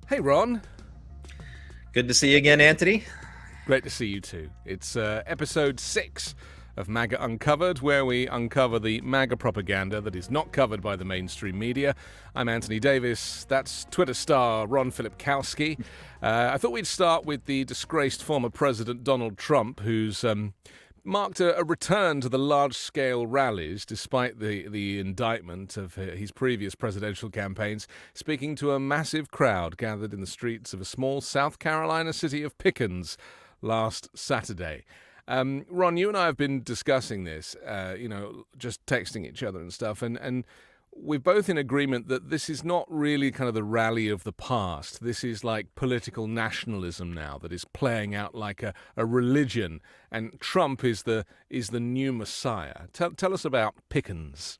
Hey, Ron. Good to see you again, Anthony. Great to see you too. It's episode 6 of MAGA Uncovered, where we uncover the MAGA propaganda that is not covered by the mainstream media. I'm Anthony Davis. That's Twitter star Ron Filipkowski. I thought we'd start with the disgraced former President Donald Trump, who's marked a return to the large-scale rallies despite the indictment of his previous presidential campaigns, speaking to a massive crowd gathered in the streets of a small South Carolina city of Pickens last Saturday. Ron, you and I have been discussing this, just texting each other and stuff, and we're both in agreement that this is not really kind of the rally of the past. This is like political nationalism now that is playing out like a religion, and Trump is the new messiah. Tell us about Pickens.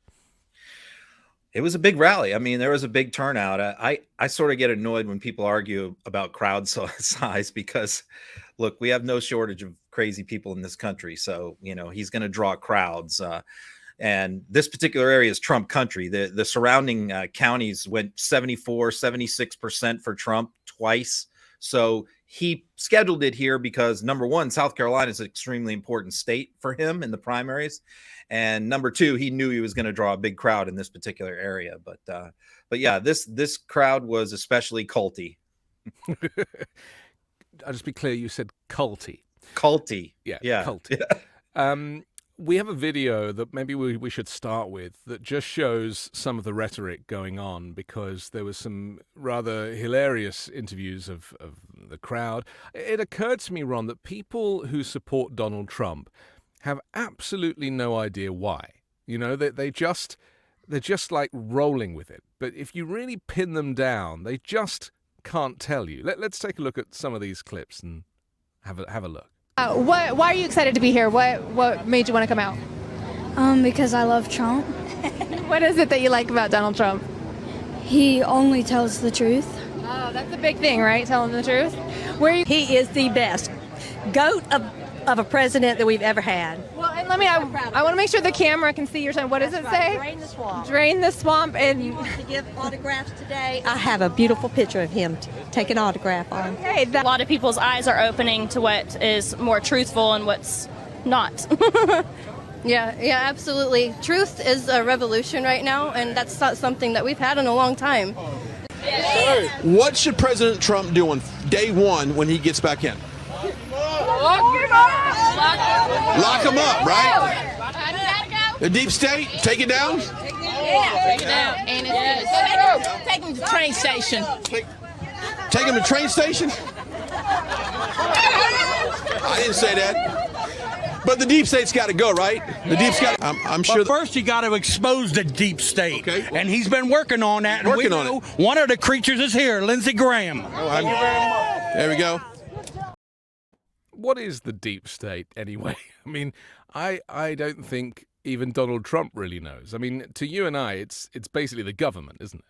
It was a big rally. I mean, there was a big turnout. I sort of get annoyed when people argue about crowd size because, look, we have no shortage of crazy people in this country. So, he's going to draw crowds. And this particular area is Trump country. The surrounding counties went 76% for Trump twice. So he scheduled it here because, number one, South Carolina is an extremely important state for him in the primaries. And number two, he knew he was going to draw a big crowd in this particular area. But yeah, this crowd was especially culty. I'll just be clear, you said culty. Culty. Yeah. Culty. Yeah. We have a video that maybe we should start with that just shows some of the rhetoric going on, because there was some rather hilarious interviews of the crowd. It occurred to me, Ron, that people who support Donald Trump have absolutely no idea why. They're just like rolling with it. But if you really pin them down, they just can't tell you. Let's take a look at some of these clips and have a look. Why are you excited to be here? What made you want to come out? Because I love Trump. What is it that you like about Donald Trump? He only tells the truth. Oh, that's a big thing, right? Telling the truth. He is the best goat of a president that we've ever had. Well, and I want to make sure the camera can see your sign. What does it say? Drain the swamp. Drain the swamp. And you want to give autographs today? I have a beautiful picture of him take an autograph on. Okay, a lot of people's eyes are opening to what is more truthful and what's not. Yeah, absolutely. Truth is a revolution right now, and that's not something that we've had in a long time. What should President Trump do on day one when he gets back in? Lock him up, right? The deep state, take it down? Yeah, take it down. And take him to the train station. Take him to the train station? I didn't say that. But the deep state's got to go, right? The deep state. I'm sure. But first, you got to expose the deep state, okay. And he's been working on that. Working on it. One of the creatures is here, Lindsey Graham. Thank you very much. There we go. What is the deep state anyway? I mean, I don't think even Donald Trump really knows. I mean, to you and I, it's basically the government, isn't it?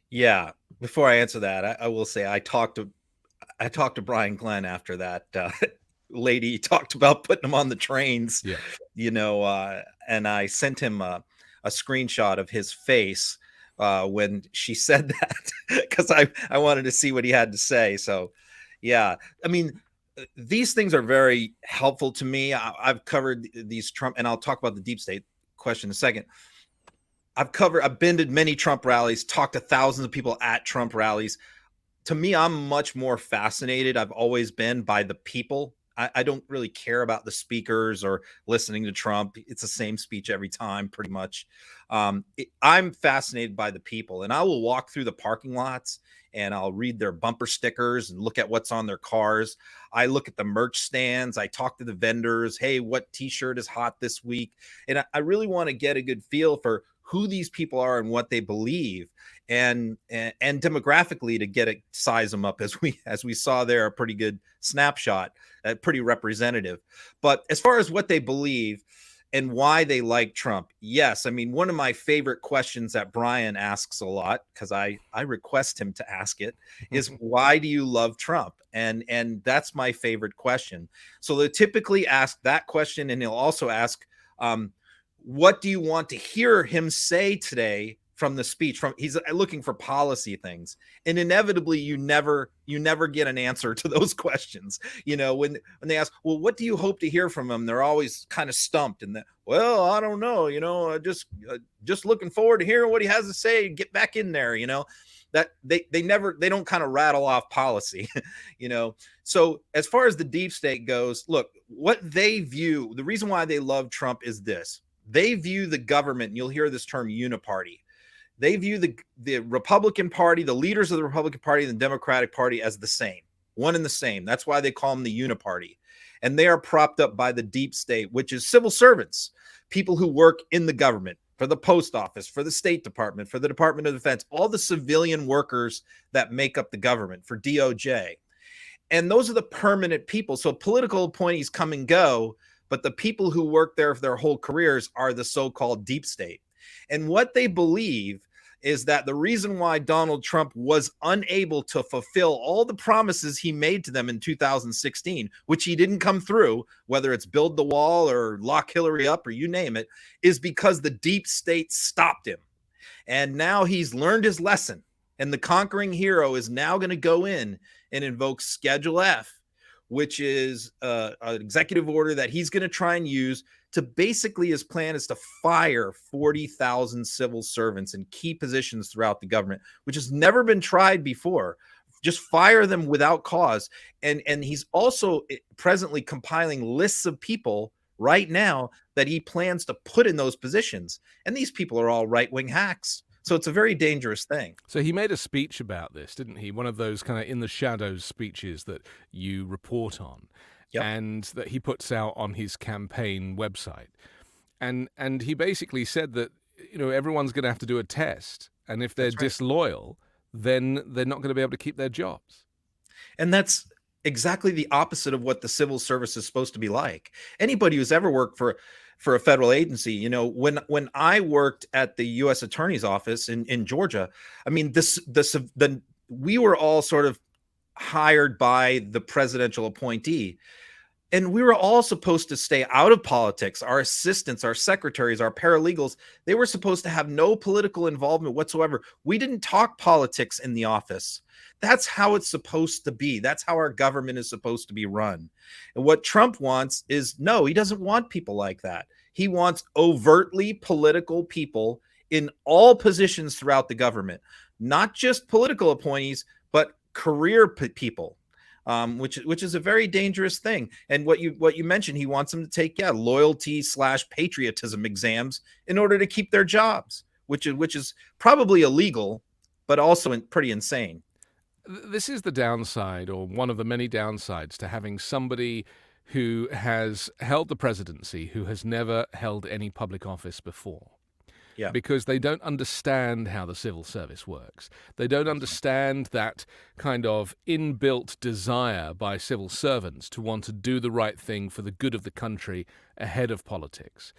Yeah. Before I answer that, I will say I talked to Brian Glenn after that lady talked about putting him on the trains. Yeah. And I sent him a screenshot of his face when she said that because I wanted to see what he had to say. So, yeah, I mean, these things are very helpful to me. I've covered these Trump, and I'll talk about the deep state question in a second. I've been to many Trump rallies, talked to thousands of people at Trump rallies. To me, I'm much more fascinated. I've always been by the people. I don't really care about the speakers or listening to Trump. It's the same speech every time, pretty much. I'm fascinated by the people, and I will walk through the parking lots and I'll read their bumper stickers and look at what's on their cars. I look at the merch stands. I talk to the vendors. Hey, what t-shirt is hot this week? And I really want to get a good feel for who these people are and what they believe, and demographically to size them up as we saw there, a pretty good snapshot, pretty representative. But as far as what they believe, and why they like Trump. Yes, I mean, one of my favorite questions that Brian asks a lot, because I request him to ask it, is why do you love Trump? And that's my favorite question. So they typically ask that question, and he'll also ask, what do you want to hear him say today from the speech? He's looking for policy things, and inevitably you never get an answer to those questions. When they ask, well, what do you hope to hear from him, they're always kind of stumped, and well, I don't know, just looking forward to hearing what he has to say, get back in there. That they don't kind of rattle off policy. So as far as the deep state goes, look, what they view, the reason why they love Trump is this: they view the government, and you'll hear this term uniparty. They view the Republican Party, the leaders of the Republican Party and the Democratic Party as the same, one and the same. That's why they call them the uniparty. And they are propped up by the deep state, which is civil servants, people who work in the government, for the post office, for the State Department, for the Department of Defense, all the civilian workers that make up the government, for DOJ. And those are the permanent people. So political appointees come and go, but the people who work there for their whole careers are the so-called deep state. And what they believe is that the reason why Donald Trump was unable to fulfill all the promises he made to them in 2016, which he didn't come through, whether it's build the wall or lock Hillary up or you name it, is because the deep state stopped him. And now he's learned his lesson. And the conquering hero is now going to go in and invoke Schedule F, which is an executive order that he's going to try and use to basically, his plan is to fire 40,000 civil servants in key positions throughout the government, which has never been tried before. Just fire them without cause. And he's also presently compiling lists of people right now that he plans to put in those positions. And these people are all right-wing hacks. So it's a very dangerous thing. So he made a speech about this, didn't he? One of those kind of in the shadows speeches that you report on. Yep. And that he puts out on his campaign website. And he basically said that, everyone's going to have to do a test. And if they're disloyal, then they're not going to be able to keep their jobs. And that's exactly the opposite of what the civil service is supposed to be like. Anybody who's ever worked for a federal agency, when I worked at the U.S. Attorney's Office in Georgia, I mean, we were all sort of hired by the presidential appointee, and we were all supposed to stay out of politics. Our assistants, our secretaries, our paralegals, they were supposed to have no political involvement whatsoever. We didn't talk politics in the office. That's how it's supposed to be. That's how our government is supposed to be run. And what Trump wants is, no, he doesn't want people like that. He wants overtly political people in all positions throughout the government, not just political appointees, but career people, which is a very dangerous thing. And what you mentioned, he wants them to take loyalty/patriotism exams in order to keep their jobs, which is probably illegal, but also pretty insane. This is the downside, or one of the many downsides, to having somebody who has held the presidency who has never held any public office before. Yeah. Because they don't understand how the civil service works. They don't understand that kind of inbuilt desire by civil servants to want to do the right thing for the good of the country ahead of politics.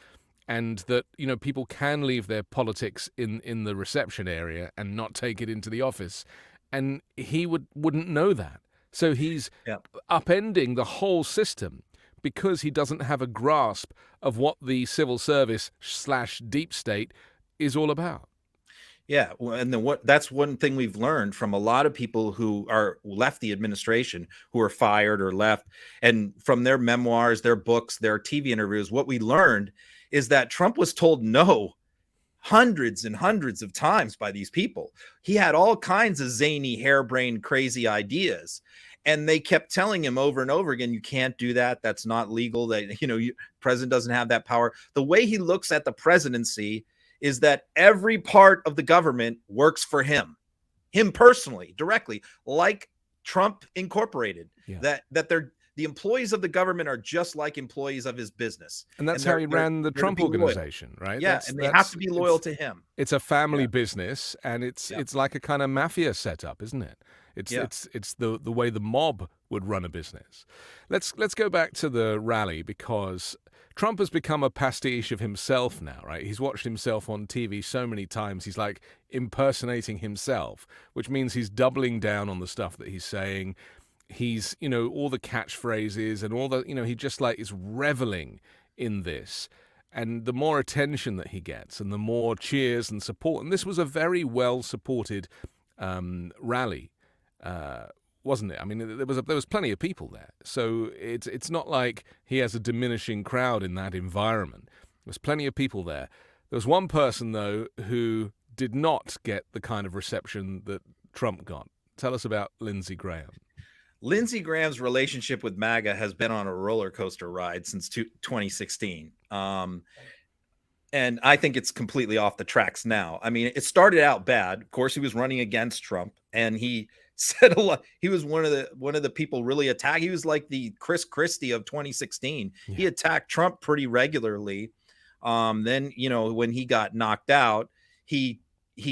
And that, people can leave their politics in the reception area and not take it into the office. And he wouldn't know that. So he's upending the whole system because he doesn't have a grasp of what the civil service / deep state is all about. Yeah, and that's one thing we've learned from a lot of people who are left the administration, who are fired or left, and from their memoirs, their books, their TV interviews, what we learned is that Trump was told no hundreds and hundreds of times by these people. He had all kinds of zany, harebrained, crazy ideas. And they kept telling him over and over again, you can't do that. That's not legal. That, president doesn't have that power. The way he looks at the presidency is that every part of the government works for him personally, directly, like Trump Incorporated, that the employees of the government are just like employees of his business. And that's how he ran the Trump organization, right? Yeah, and they have to be loyal to him. It's a family business, and it's like a kind of mafia setup, isn't it? It's the way the mob would run a business. Let's go back to the rally, because Trump has become a pastiche of himself now, right? He's watched himself on TV so many times. He's like impersonating himself, which means he's doubling down on the stuff that he's saying. He's, all the catchphrases and all the, he just like is reveling in this. And the more attention that he gets and the more cheers and support. And this was a very well supported rally, wasn't it? I mean, there was plenty of people there. So it's not like he has a diminishing crowd in that environment. There's plenty of people there. There was one person, though, who did not get the kind of reception that Trump got. Tell us about Lindsey Graham. Lindsey Graham's relationship with MAGA has been on a roller coaster ride since 2016. And I think it's completely off the tracks now. I mean, it started out bad. Of course, he was running against Trump, and he said a lot. He was one of the people really attacked. He was like the Chris Christie of 2016. Yeah. He attacked Trump pretty regularly. Then, when he got knocked out, he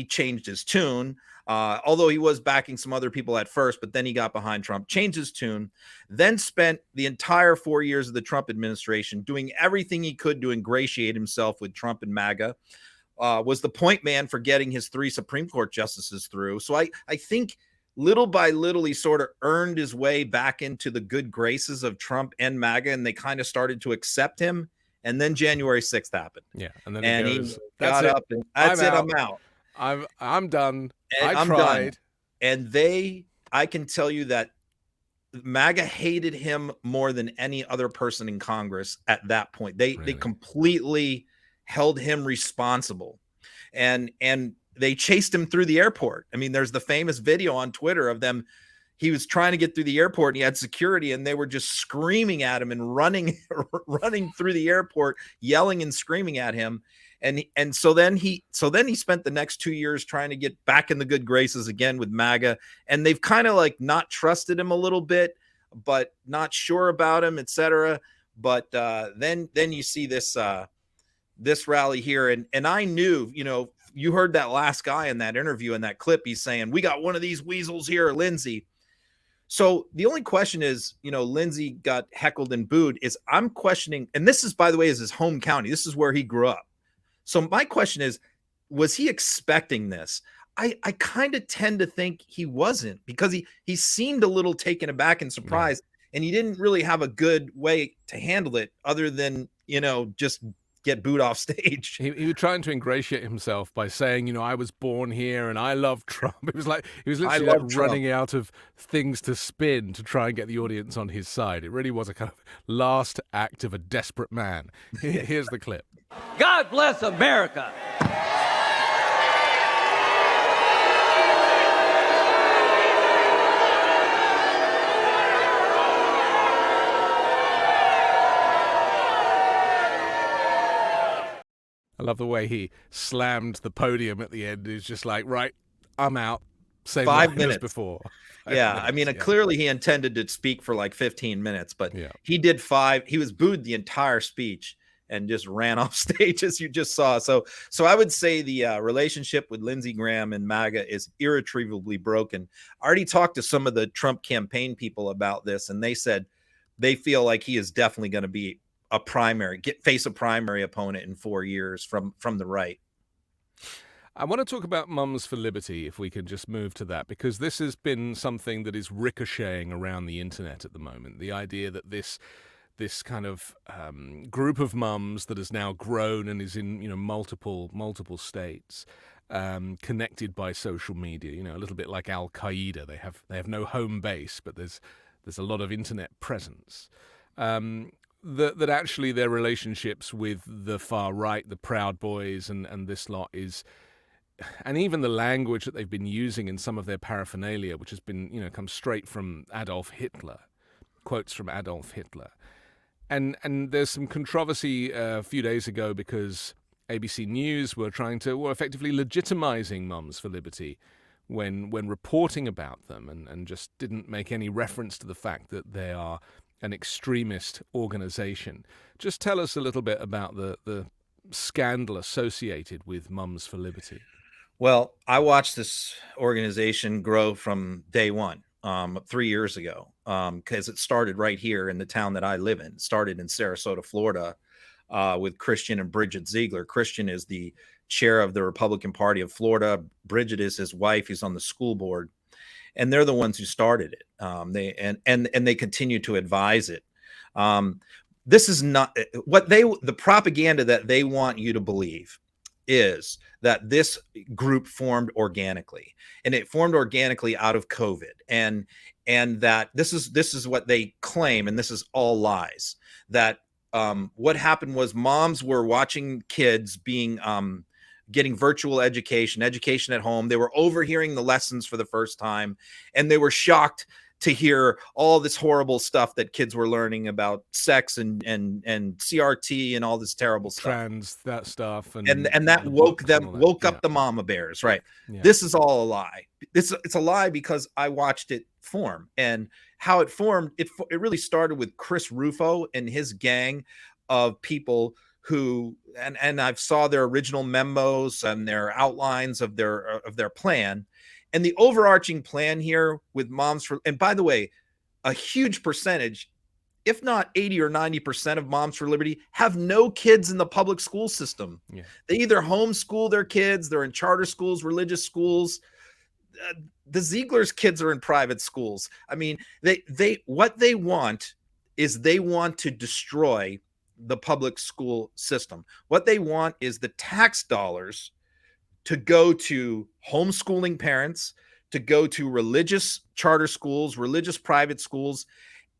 changed his tune. Although he was backing some other people at first, but then he got behind Trump, changed his tune, then spent the entire 4 years of the Trump administration doing everything he could to ingratiate himself with Trump and MAGA, was the point man for getting his 3 Supreme Court justices through. So I think little by little, he sort of earned his way back into the good graces of Trump and MAGA, and they kind of started to accept him. And then January 6th happened. Yeah. And then he got up and that's it. I'm out. I'm done. And I tried. Done. And I can tell you that MAGA hated him more than any other person in Congress at that point. They completely held him responsible. And they chased him through the airport. I mean, there's the famous video on Twitter of them. He was trying to get through the airport and he had security, and they were just screaming at him and running through the airport, yelling and screaming at him. And so then he spent the next 2 years trying to get back in the good graces again with MAGA. And they've kind of like not trusted him a little bit, but not sure about him, etc. But then you see this rally here. And I knew, you heard that last guy in that interview, in that clip, he's saying, we got one of these weasels here, Lindsey. So the only question is, Lindsey got heckled and booed. I'm questioning, and this is, by the way, is his home county. This is where he grew up. So my question is, was he expecting this? I kind of tend to think he wasn't, because he seemed a little taken aback and surprised, and he didn't really have a good way to handle it other than, just get booed off stage. He was trying to ingratiate himself by saying, I was born here and I love Trump. It was like he was literally like running out of things to spin to try and get the audience on his side. It really was a kind of last act of a desperate man. Here's the clip. God bless America. I love the way he slammed the podium at the end. He's just like, right, I'm out. Same 5 minutes before. I mean, clearly he intended to speak for like 15 minutes, but he did 5. He was booed the entire speech and just ran off stage, as you just saw. So I would say the relationship with Lindsey Graham and MAGA is irretrievably broken. I already talked to some of the Trump campaign people about this, and they said they feel like he is definitely going to be face a primary opponent in 4 years from the right. I want to talk about Mums for Liberty, if we can just move to that, because this has been something that is ricocheting around the internet at the moment. The idea that this kind of group of mums that has now grown and is in multiple states, connected by social media, a little bit like Al Qaeda. They have no home base, but there's a lot of internet presence. That actually their relationships with the far right, the Proud Boys and this lot is, and even the language that they've been using in some of their paraphernalia, which has been, come straight from Adolf Hitler, quotes from Adolf Hitler. And there's some controversy a few days ago because ABC News were effectively legitimizing Mums for Liberty when reporting about them and just didn't make any reference to the fact that they are an extremist organization. Just tell us a little bit about the scandal associated with Mums for Liberty. Well, I watched this organization grow from day one, 3 years ago, because it started right here in the town that I live in. It started in Sarasota, Florida, with Christian and Bridget Ziegler. Christian is the chair of the Republican Party of Florida. Bridget is his wife. He's on the school board, and they're the ones who started it. They continue to advise it. This is not the propaganda that they want you to believe is that this group formed organically, and it formed organically out of COVID, and that this is what they claim, and this is all lies. That what happened was moms were watching kids being getting virtual education at home. They were overhearing the lessons for the first time, and they were shocked to hear all this horrible stuff that kids were learning about sex and CRT and all this terrible stuff. Trans, that stuff. And that woke up yeah. the mama bears, right? Yeah. This is all a lie. It's a lie because I watched it form, and how it formed. It really started with Chris Rufo and his gang of people who, and I've saw their original memos and their outlines of their plan. And the overarching plan here with Moms for, and by the way, a huge percentage, if not 80 or 90% of Moms for Liberty have no kids in the public school system. Yeah. They either homeschool their kids, they're in charter schools, religious schools. The Ziegler's kids are in private schools. I mean, what they want is they want to destroy the public school system. What they want is the tax dollars to go to homeschooling parents, to go to religious charter schools, religious private schools.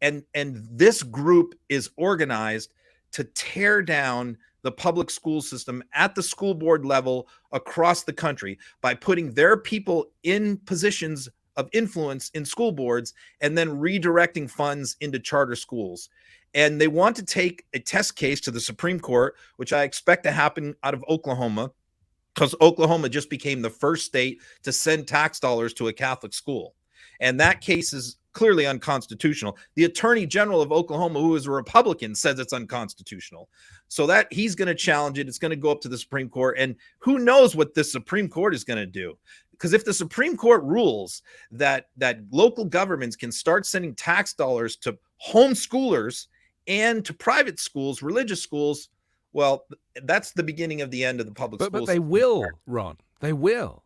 And this group is organized to tear down the public school system at the school board level across the country by putting their people in positions of influence in school boards and then redirecting funds into charter schools. And they want to take a test case to the Supreme Court, which I expect to happen out of Oklahoma, because Oklahoma just became the first state to send tax dollars to a Catholic school. And that case is clearly unconstitutional. The Attorney General of Oklahoma, who is a Republican, says it's unconstitutional. So that he's going to challenge it. It's going to go up to the Supreme Court. And who knows what the Supreme Court is going to do? Because if the Supreme Court rules that local governments can start sending tax dollars to homeschoolers and to private schools, religious schools, well, that's the beginning of the end of the public schools. But they will, Ron. They will.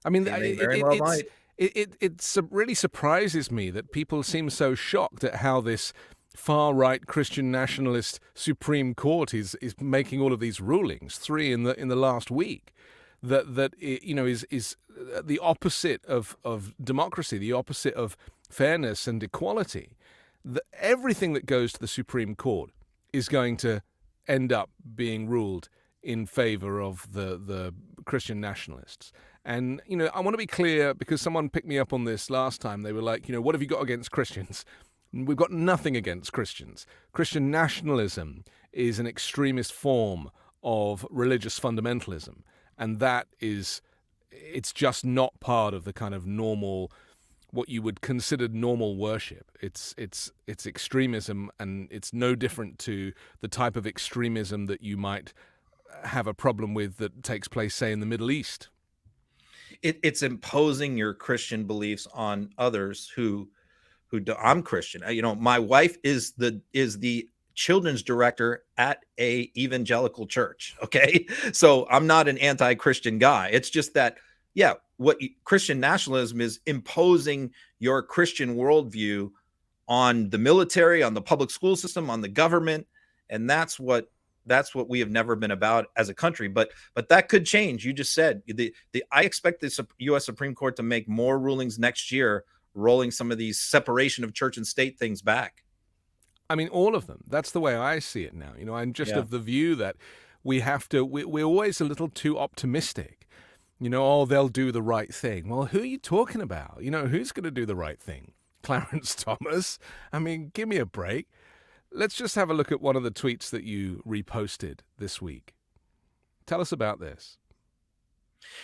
I mean, it really surprises me that people seem so shocked at how this far-right Christian nationalist Supreme Court is making all of these rulings, 3 in the last week, that is the opposite of democracy, the opposite of fairness and equality. Everything that goes to the Supreme Court is going to end up being ruled in favor of the Christian nationalists. And, I want to be clear, because someone picked me up on this last time. They were like, what have you got against Christians? We've got nothing against Christians. Christian nationalism is an extremist form of religious fundamentalism. And it's just not part of the kind of normal, what you would consider normal worship. It's extremism, and it's no different to the type of extremism that you might have a problem with that takes place, say, in the Middle East. It's imposing your Christian beliefs on others who do. I'm Christian. My wife is the children's director at a evangelical church. Okay, so I'm not an anti-Christian guy. It's just that, Christian nationalism is imposing your Christian worldview on the military, on the public school system, on the government, and that's what we have never been about as a country. But that could change. You just said I expect the U.S. Supreme Court to make more rulings next year, rolling some of these separation of church and state things back. I mean, all of them. That's the way I see it now. I'm just of the view that we're always a little too optimistic. They'll do the right thing. Well, who are you talking about? Who's going to do the right thing? Clarence Thomas? I mean, give me a break. Let's just have a look at one of the tweets that you reposted this week. Tell us about this.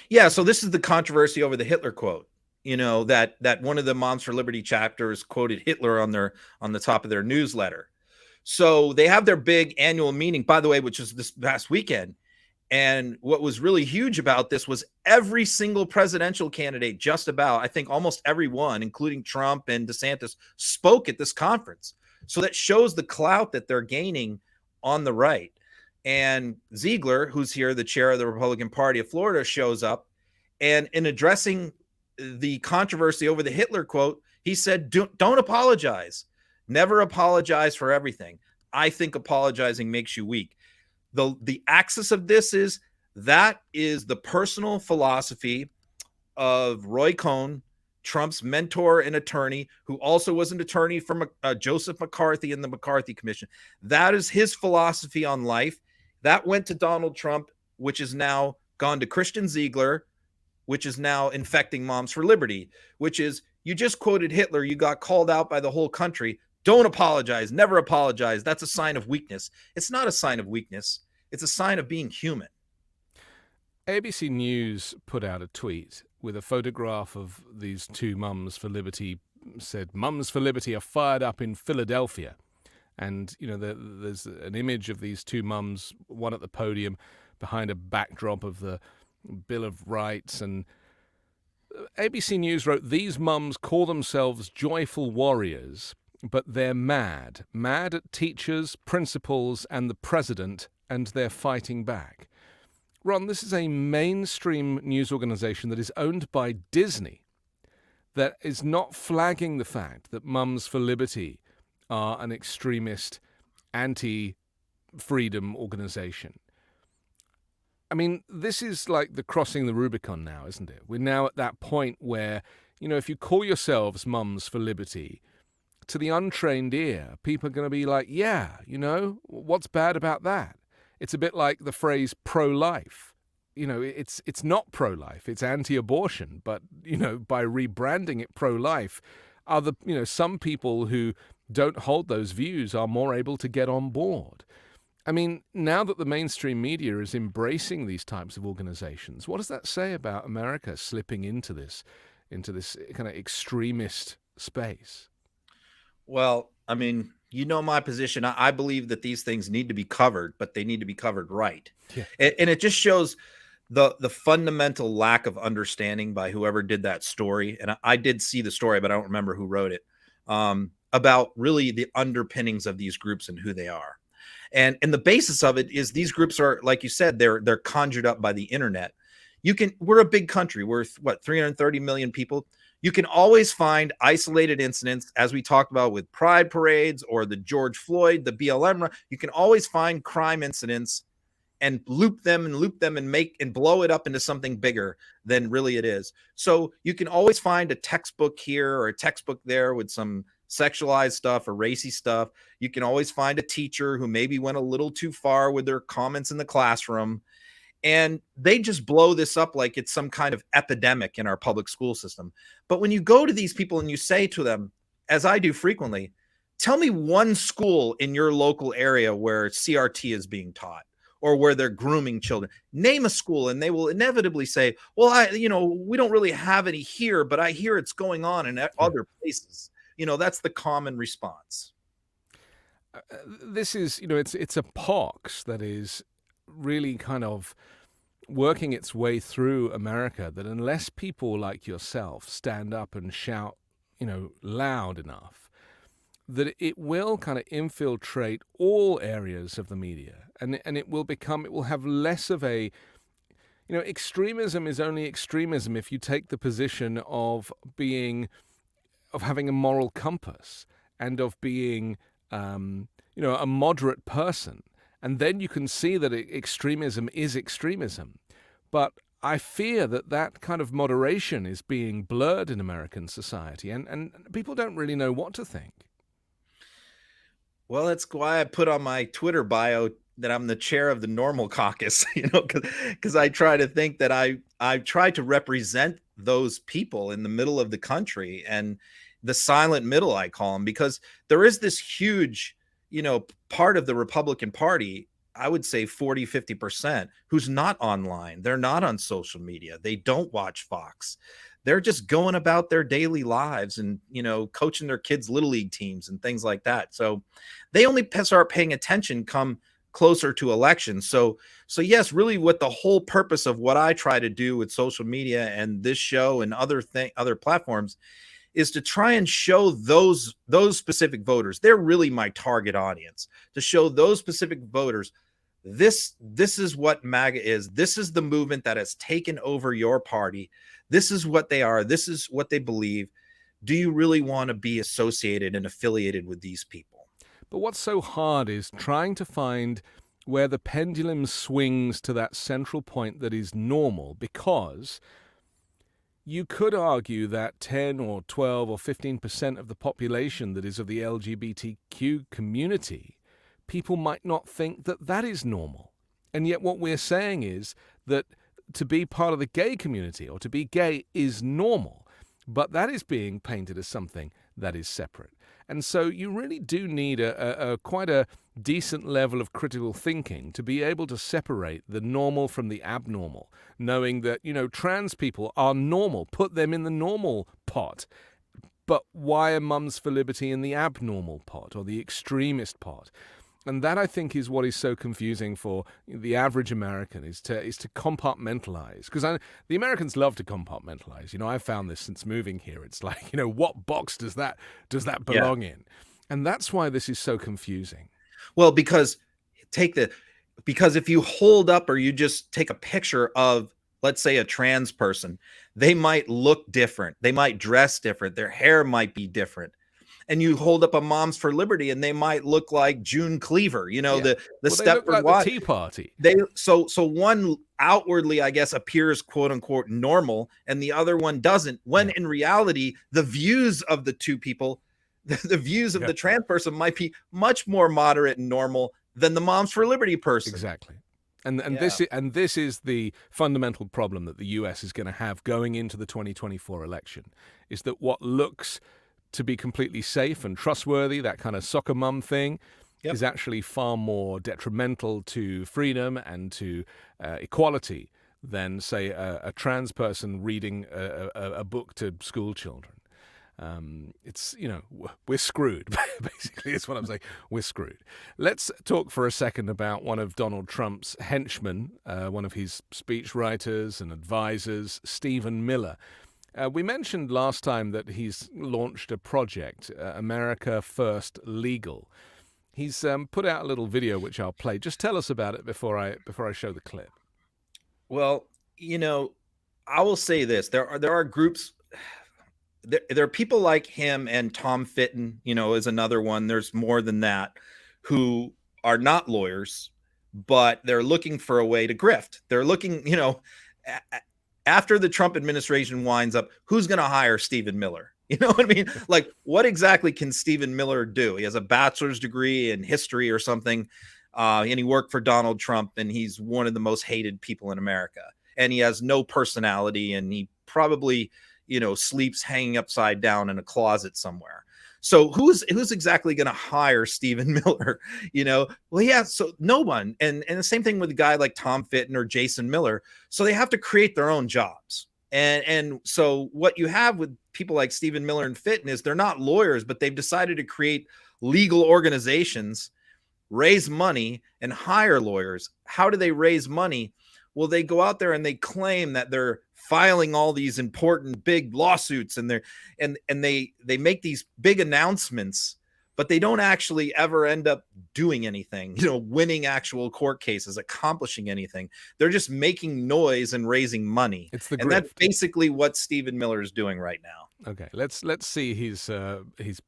Yeah, so this is the controversy over the Hitler quote. That one of the Moms for Liberty chapters quoted Hitler on the top of their newsletter. So they have their big annual meeting, by the way, which was this past weekend. And what was really huge about this was every single presidential candidate, just about, I think almost everyone, including Trump and DeSantis, spoke at this conference. So that shows the clout that they're gaining on the right. And Ziegler, who's here, the chair of the Republican Party of Florida, shows up. And in addressing the controversy over the Hitler quote, he said, don't apologize. Never apologize for everything. I think apologizing makes you weak. The axis of this is that is the personal philosophy of Roy Cohn, Trump's mentor and attorney, who also was an attorney for Joseph McCarthy and the McCarthy Commission. That is his philosophy on life. That went to Donald Trump, which is now gone to Christian Ziegler, which is now infecting Moms for Liberty, which is, you just quoted Hitler, you got called out by the whole country. Don't apologize, never apologize. That's a sign of weakness. It's not a sign of weakness. It's a sign of being human. ABC News put out a tweet with a photograph of these two Mums for Liberty, said, Mums for Liberty are fired up in Philadelphia. And, you know, there's an image of these two mums, one at the podium behind a backdrop of the Bill of Rights. And ABC News wrote, these mums call themselves joyful warriors, but they're mad at teachers, principals, and the president, and they're fighting back. Ron, this is a mainstream news organization that is owned by Disney that is not flagging the fact that Mums for Liberty are an extremist, anti-freedom organization. I mean, this is like the crossing the Rubicon now, isn't it? We're now at that point where, you know, if you call yourselves Mums for Liberty, to the untrained ear, people are going to be like, yeah, you know, what's bad about that? It's a bit like the phrase pro-life. You know, it's not pro-life, it's anti-abortion. But, you know, by rebranding it pro-life, some people who don't hold those views are more able to get on board. I mean, now that the mainstream media is embracing these types of organizations, what does that say about America slipping into this kind of extremist space? Well, I mean, you know my position. I believe that these things need to be covered, but they need to be covered right. Yeah. And it just shows the fundamental lack of understanding by whoever did that story. And I did see the story, but I don't remember who wrote it, about really the underpinnings of these groups and who they are. And the basis of it is these groups are, like you said, they're conjured up by the internet. We're a big country. We're 330 million people. You can always find isolated incidents, as we talked about with pride parades or the George Floyd, the BLM. You can always find crime incidents and loop them and blow it up into something bigger than really it is. So you can always find a textbook here or a textbook there with some sexualized stuff or racy stuff. You can always find a teacher who maybe went a little too far with their comments in the classroom. And they just blow this up like it's some kind of epidemic in our public school system. But when you go to these people and you say to them, as I do frequently, tell me one school in your local area where CRT is being taught or where they're grooming children. Name a school, and they will inevitably say, well, we don't really have any here, but I hear it's going on in other places. You know, that's the common response. This is, it's a pox that is really kind of working its way through America, that unless people like yourself stand up and shout, loud enough, that it will kind of infiltrate all areas of the media, and it will have less of a, extremism is only extremism if you take the position of having a moral compass and of being, a moderate person. And then you can see that extremism is extremism. But I fear that kind of moderation is being blurred in American society, and people don't really know what to think. Well, that's why I put on my Twitter bio that I'm the chair of the Normal Caucus, because I try to think that I try to represent those people in the middle of the country, and the silent middle, I call them, because there is this huge, part of the Republican Party, I would say 40-50%, who's not online. They're not on social media. They don't watch Fox. They're just going about their daily lives and, coaching their kids' little league teams and things like that. So they only start paying attention come closer to elections. So yes, really what the whole purpose of what I try to do with social media and this show and other platforms is to try and show those specific voters. They're really my target audience, to show those specific voters this is what MAGA is. This is the movement that has taken over your party. This is what they are. This is what they believe. Do you really want to be associated and affiliated with these people? But what's so hard is trying to find where the pendulum swings to that central point that is normal, because you could argue that 10 or 12 or 15% of the population that is of the LGBTQ community, people might not think that that is normal. And yet what we're saying is that to be part of the gay community or to be gay is normal, but that is being painted as something that is separate. And so you really do need a quite a decent level of critical thinking to be able to separate the normal from the abnormal, knowing that, trans people are normal. Put them in the normal pot. But why are Mums for Liberty in the abnormal pot or the extremist pot? And that, I think, is what is so confusing for the average American, is to compartmentalize. Because the Americans love to compartmentalize. I've found this since moving here. It's like, what box does that belong in? And that's why this is so confusing. Well, because if you hold up or you just take a picture of, let's say, a trans person, they might look different. They might dress different. Their hair might be different. And you hold up a Moms for Liberty and they might look like June Cleaver, the Stepford like Wives. The Tea Party. So one outwardly, I guess, appears quote unquote normal and the other one doesn't, when in reality, the views of the two people, the views of the trans person might be much more moderate and normal than the Moms for Liberty person. Exactly. And this is the fundamental problem that the US is going to have going into the 2024 election, is that what looks to be completely safe and trustworthy, that kind of soccer mum thing, is actually far more detrimental to freedom and to equality than, say, a trans person reading a book to school children. It's, we're screwed, basically, is what I'm saying. We're screwed. Let's talk for a second about one of Donald Trump's henchmen, one of his speechwriters and advisors, Stephen Miller. We mentioned last time that he's launched a project, America First Legal. He's put out a little video which I'll play. Just tell us about it before I show the clip. Well, I will say this: there are groups. There are people like him and Tom Fitton, is another one. There's more than that, who are not lawyers, but they're looking for a way to grift. They're looking, after the Trump administration winds up, who's going to hire Stephen Miller? You know what I mean? Like, what exactly can Stephen Miller do? He has a bachelor's degree in history or something, and he worked for Donald Trump, and he's one of the most hated people in America. And he has no personality, and he probably, sleeps hanging upside down in a closet somewhere. So who's exactly going to hire Stephen Miller? Well, yeah, so no one. And the same thing with a guy like Tom Fitton or Jason Miller. So they have to create their own jobs. And so what you have with people like Stephen Miller and Fitton is they're not lawyers, but they've decided to create legal organizations, raise money, and hire lawyers. How do they raise money? Well, they go out there and they claim that they're filing all these important big lawsuits, and they make these big announcements, but they don't actually ever end up doing anything, winning actual court cases, accomplishing anything. They're just making noise and raising money. And that's basically what Stephen Miller is doing right now. Okay, let's see his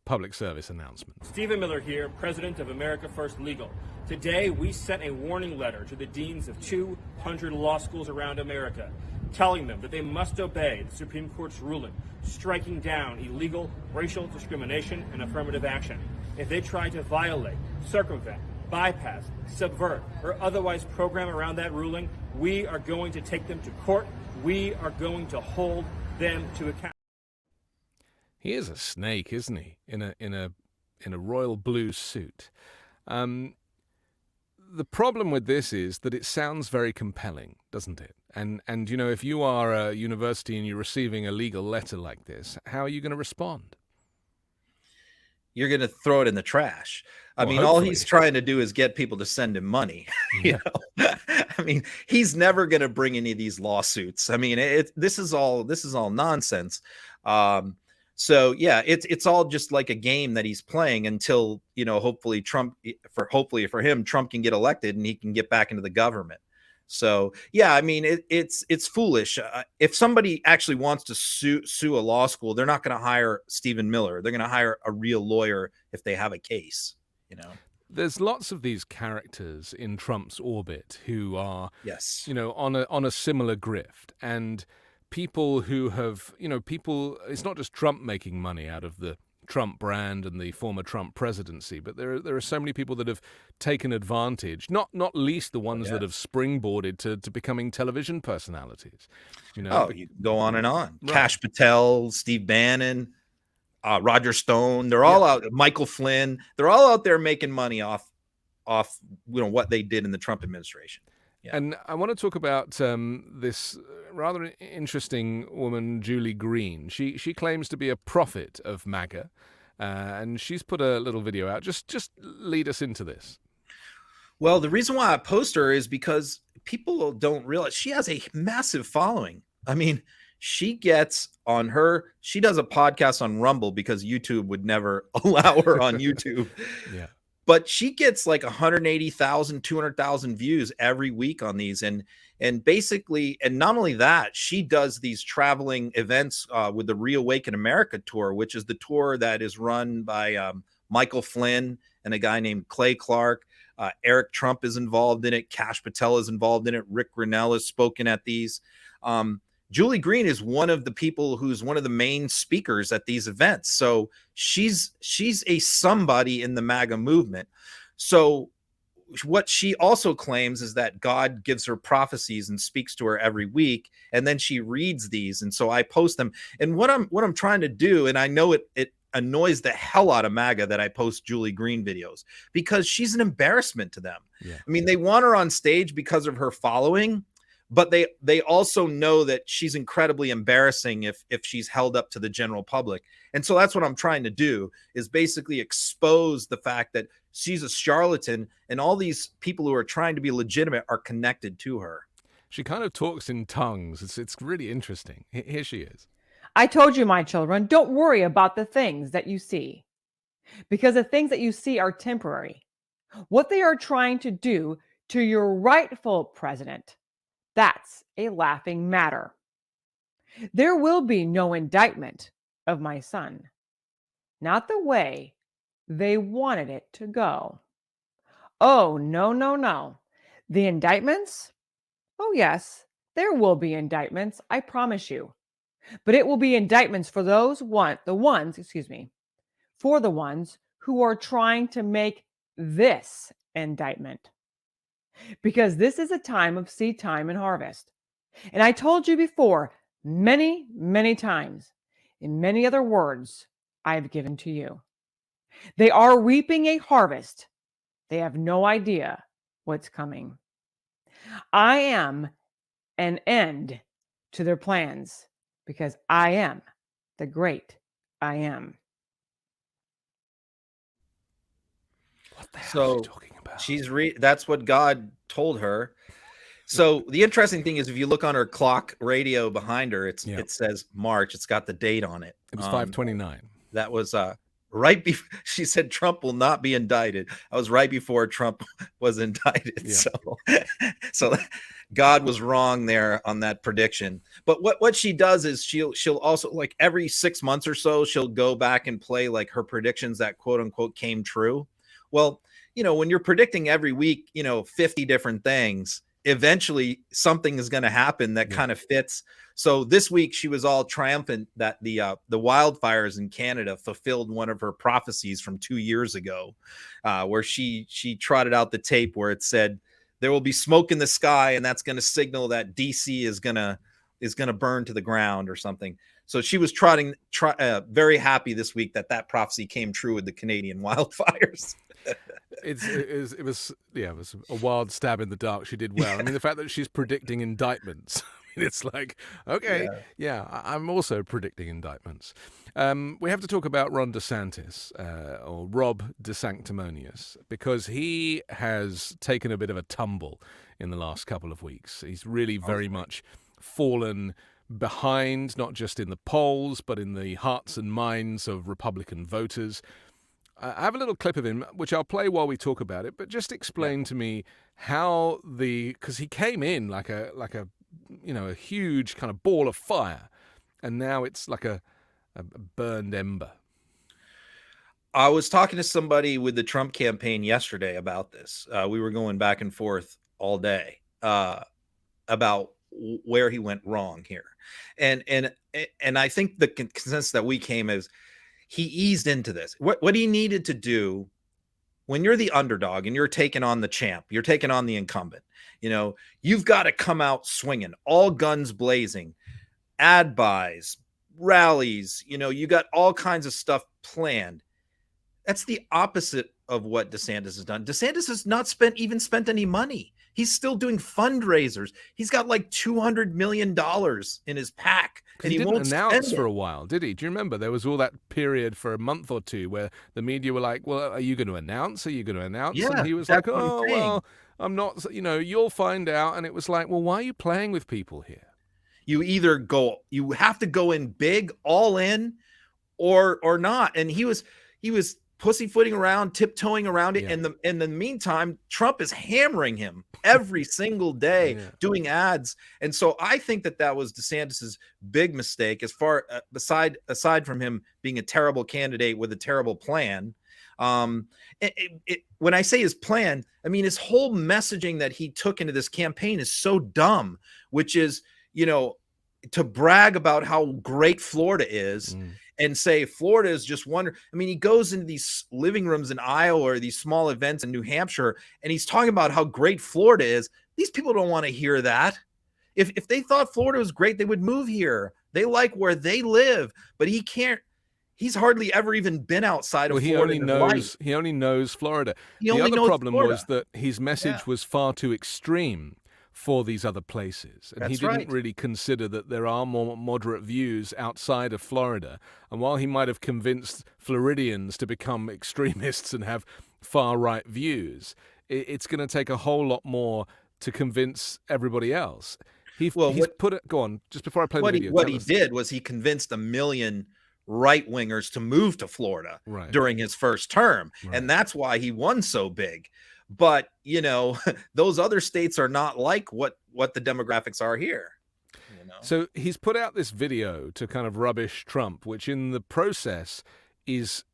public service announcement. Stephen Miller here, president of America First Legal. Today, we sent a warning letter to the deans of 200 law schools around America, telling them that they must obey the Supreme Court's ruling, striking down illegal racial discrimination and affirmative action. If they try to violate, circumvent, bypass, subvert, or otherwise program around that ruling, we are going to take them to court. We are going to hold them to account. He is a snake, isn't he? In a royal blue suit. The problem with this is that it sounds very compelling, doesn't it? And if you are a university and you're receiving a legal letter like this, how are you going to respond? You're going to throw it in the trash. I mean, hopefully. All he's trying to do is get people to send him money. I mean, he's never going to bring any of these lawsuits. I mean, this is all nonsense. So yeah, it's all just like a game that he's playing until, hopefully for him, Trump can get elected and he can get back into the government. So yeah, I mean, it's foolish. If somebody actually wants to sue a law school, they're not going to hire Stephen Miller. They're going to hire a real lawyer if they have a case. There's lots of these characters in Trump's orbit who are, yes, on a similar grift, and people who have, it's not just Trump making money out of the Trump brand and the former Trump presidency, but there are so many people that have taken advantage, not least the ones that have springboarded to becoming television personalities. You can go on and on. Right. Kash Patel, Steve Bannon, Roger Stone, they're all out. Michael Flynn, they're all out there making money off what they did in the Trump administration. Yeah. And I want to talk about this rather interesting woman, Julie Green. She claims to be a prophet of MAGA, and she's put a little video out. Just lead us into this. Well, the reason why I post her is because people don't realize she has a massive following. I mean, she does a podcast on Rumble because YouTube would never allow her on YouTube. Yeah. But she gets like 180,000, 200,000 views every week on these. And basically, and not only that, she does these traveling events with the Reawaken America tour, which is the tour that is run by Michael Flynn and a guy named Clay Clark. Eric Trump is involved in it. Kash Patel is involved in it. Rick Grinnell has spoken at these. Julie Green is one of the people who's one of the main speakers at these events. So she's a somebody in the MAGA movement. So what she also claims is that God gives her prophecies and speaks to her every week, and then she reads these. And so I post them. And what I'm trying to do, and I know it annoys the hell out of MAGA that I post Julie Green videos, because she's an embarrassment to them. Yeah. I mean, they want her on stage because of her following, but they also know that she's incredibly embarrassing if she's held up to the general public. And so that's what I'm trying to do, is basically expose the fact that she's a charlatan, and all these people who are trying to be legitimate are connected to her. She kind of talks in tongues. It's really interesting. Here she is. I told you, my children, don't worry about the things that you see, because the things that you see are temporary. What they are trying to do to your rightful president, that's a laughing matter. There will be no indictment of my son, not the way they wanted it to go. Oh, no, no, no. The indictments? Oh, yes, there will be indictments, I promise you. But it will be indictments for the ones who are trying to make this indictment. Because this is a time of seed time and harvest. And I told you before, many, many times, in many other words I've given to you. They are reaping a harvest. They have no idea what's coming. I am an end to their plans, because I am the great I am. What the hell are you talking about? That's what God told her. So the interesting thing is, if you look on her clock radio behind her, it says March. It's got the date on it. It was 5/29. That was right before she said Trump will not be indicted. I was right before Trump was indicted. Yeah. So God was wrong there on that prediction. But what she does is she'll also, like, every 6 months or so, she'll go back and play like her predictions that quote unquote came true. Well, when you're predicting every week, 50 different things, eventually something is going to happen that kind of fits. So this week she was all triumphant that the wildfires in Canada fulfilled one of her prophecies from 2 years ago, where she trotted out the tape where it said there will be smoke in the sky, and that's going to signal that DC is going to burn to the ground or something. So she was very happy this week that prophecy came true with the Canadian wildfires. It was a wild stab in the dark. She did well. I mean, the fact that she's predicting indictments, it's like, okay, I'm also predicting indictments. We have to talk about Ron DeSantis, or Rob DeSanctimonious, because he has taken a bit of a tumble in the last couple of weeks. He's really very much fallen behind, not just in the polls, but in the hearts and minds of Republican voters. I have a little clip of him, which I'll play while we talk about it, but just explain to me how because he came in like a a huge kind of ball of fire, and now it's like a burned ember. I was talking to somebody with the Trump campaign yesterday about this. We were going back and forth all day about where he went wrong here, and I think the consensus that we came is he eased into this. What he needed to do when you're the underdog and you're taking on the champ, you're taking on the incumbent. You've got to come out swinging, all guns blazing, ad buys, rallies. You got all kinds of stuff planned. That's the opposite of what DeSantis has done. DeSantis has not spent any money. He's still doing fundraisers. He's got like $200 million in his pack. And he won't didn't announce spend for it. a while, did he? Do you remember? There was all that period for a month or two where the media were like, well, are you going to announce? Are you going to announce? Yeah, and he was that's like, what he's oh, saying. well, I'm not, you'll find out. And it was like, well, why are you playing with people here? You have to go in big, all in, or not. And he was pussyfooting around, tiptoeing around it. Yeah. In the meantime, Trump is hammering him every single day, doing ads. And so I think that was DeSantis's big mistake, as far aside from him being a terrible candidate with a terrible plan. When I say his plan, I mean his whole messaging that he took into this campaign is so dumb, which is, to brag about how great Florida is. And say Florida is just wonderful. I mean, he goes into these living rooms in Iowa or these small events in New Hampshire, and he's talking about how great Florida is. These people don't want to hear that. If they thought Florida was great, they would move here. They like where they live, but he can't. He's hardly ever even been outside of Florida. He only knows Florida. The other problem was that his message was far too extreme for these other places. And he didn't really consider that there are more moderate views outside of Florida. And while he might have convinced Floridians to become extremists and have far-right views, it's going to take a whole lot more to convince everybody else. Go on, just before I play the video. What he did was he convinced 1 million right-wingers to move to Florida during his first term. And that's why he won so big. But, those other states are not like what the demographics are here. So he's put out this video to kind of rubbish Trump, which in the process is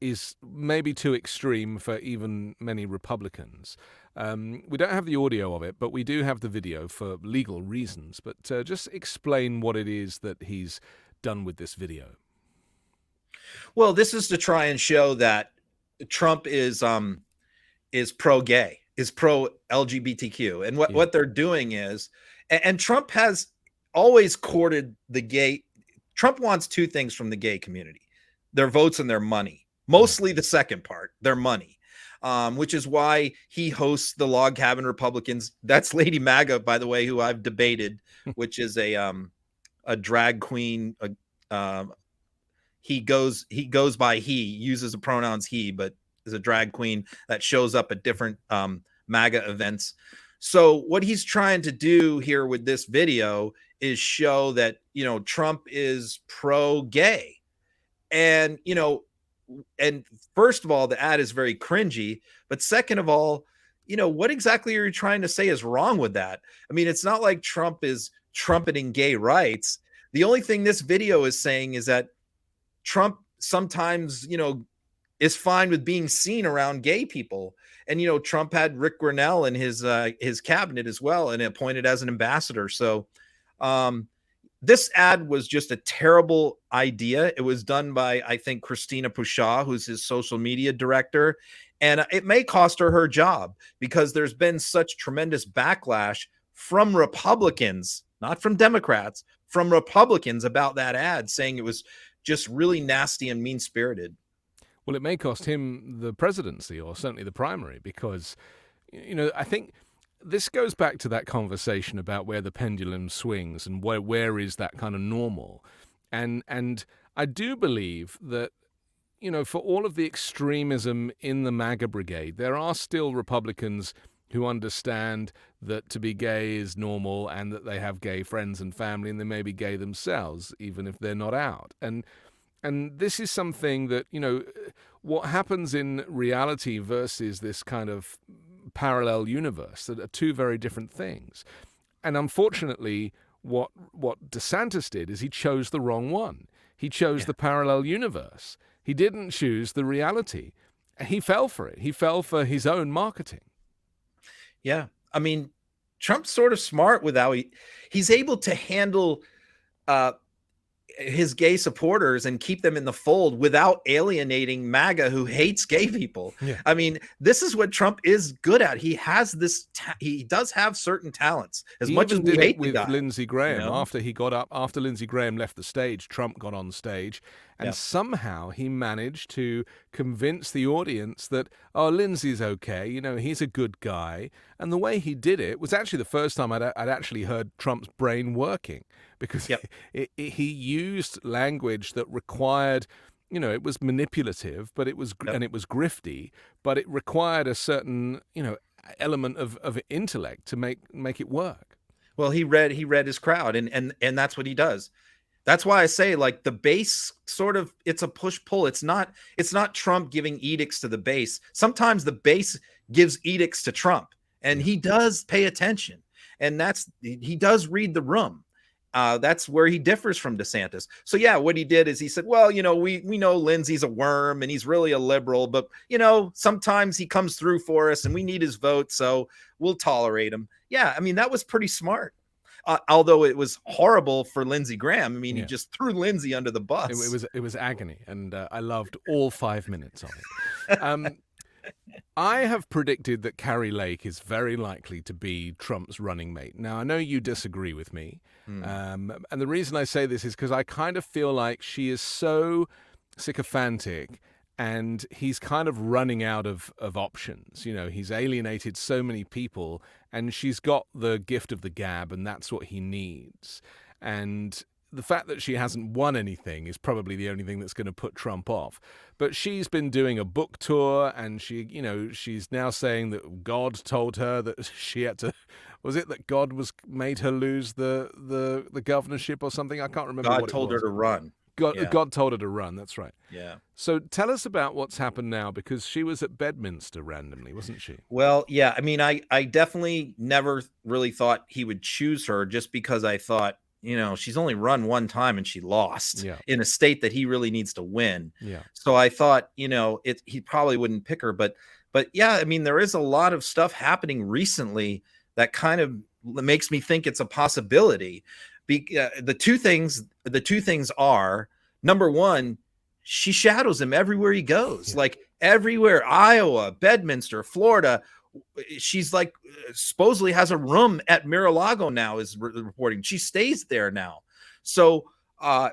maybe too extreme for even many Republicans. We don't have the audio of it, but we do have the video for legal reasons. But just explain what it is that he's done with this video. Well, this is to try and show that Trump is pro-gay, is pro-LGBTQ. And what they're doing is, and Trump has always courted the gay. Trump wants two things from the gay community: their votes and their money. Mostly the second part, their money, which is why he hosts the Log Cabin Republicans. That's Lady MAGA, by the way, who I've debated, which is a drag queen. He goes by he, uses the pronouns he, but is a drag queen that shows up at different MAGA events. So what he's trying to do here with this video is show that, Trump is pro-gay. And, and first of all, the ad is very cringy. But second of all, what exactly are you trying to say is wrong with that? I mean, it's not like Trump is trumpeting gay rights. The only thing this video is saying is that Trump sometimes, is fine with being seen around gay people. And, Trump had Rick Grinnell in his cabinet as well and appointed as an ambassador. So this ad was just a terrible idea. It was done by, I think, Christina Pushaw, who's his social media director. And it may cost her job because there's been such tremendous backlash from Republicans, not from Democrats, from Republicans about that ad, saying it was just really nasty and mean-spirited. Well, it may cost him the presidency or certainly the primary because, I think this goes back to that conversation about where the pendulum swings and where is that kind of normal. And I do believe that, for all of the extremism in the MAGA brigade, there are still Republicans who understand that to be gay is normal and that they have gay friends and family and they may be gay themselves, even if they're not out. And this is something that, what happens in reality versus this kind of parallel universe that are two very different things. And unfortunately, what DeSantis did is he chose the wrong one. He chose the parallel universe. He didn't choose the reality. He fell for it. He fell for his own marketing. Yeah. I mean, Trump's sort of smart with how he's able to handle his gay supporters and keep them in the fold without alienating MAGA, who hates gay people. Yeah. I mean, this is what Trump is good at. He has this, he does have certain talents. As much as we hate with the guy, Lindsey Graham, after Lindsey Graham left the stage, Trump got on stage, and somehow he managed to convince the audience that, oh, Lindsey's okay, he's a good guy. And the way he did it was actually the first time I'd actually heard Trump's brain working, because he used language that required, it was manipulative, but it was and it was grifty, but it required a certain, element of intellect to make it work. Well, he read his crowd, and that's what he does. That's why I say, like, the base sort of, it's a push-pull. It's not Trump giving edicts to the base. Sometimes the base gives edicts to Trump, and he does pay attention, and he does read the room. That's where he differs from DeSantis. So yeah, what he did is he said, well, we know Lindsey's a worm and he's really a liberal, but sometimes he comes through for us and we need his vote, so we'll tolerate him. Yeah, I mean, that was pretty smart. Although it was horrible for Lindsey Graham. I mean, he just threw Lindsey under the bus. It was agony, and I loved all 5 minutes of it. I have predicted that Kari Lake is very likely to be Trump's running mate. Now, I know you disagree with me, and the reason I say this is because I kind of feel like she is so sycophantic, and he's kind of running out of options. He's alienated so many people, and she's got the gift of the gab, and that's what he needs. And the fact that she hasn't won anything is probably the only thing that's going to put Trump off. But she's been doing a book tour, and she's now saying that God told her that she had to. Was it that God made her lose the governorship or something? I can't remember. God told her to run. God told her to run. That's right. Yeah. So tell us about what's happened now, because she was at Bedminster randomly, wasn't she? Well, yeah. I mean, I definitely never really thought he would choose her, just because I thought, she's only run one time and she lost in a state that he really needs to win. Yeah. So I thought, he probably wouldn't pick her. But yeah, I mean, there is a lot of stuff happening recently that kind of makes me think it's a possibility. The two things are, number one, she shadows him everywhere he goes, like everywhere, Iowa, Bedminster, Florida. She's like supposedly has a room at Mar-a-Lago now, is reporting. She stays there now. So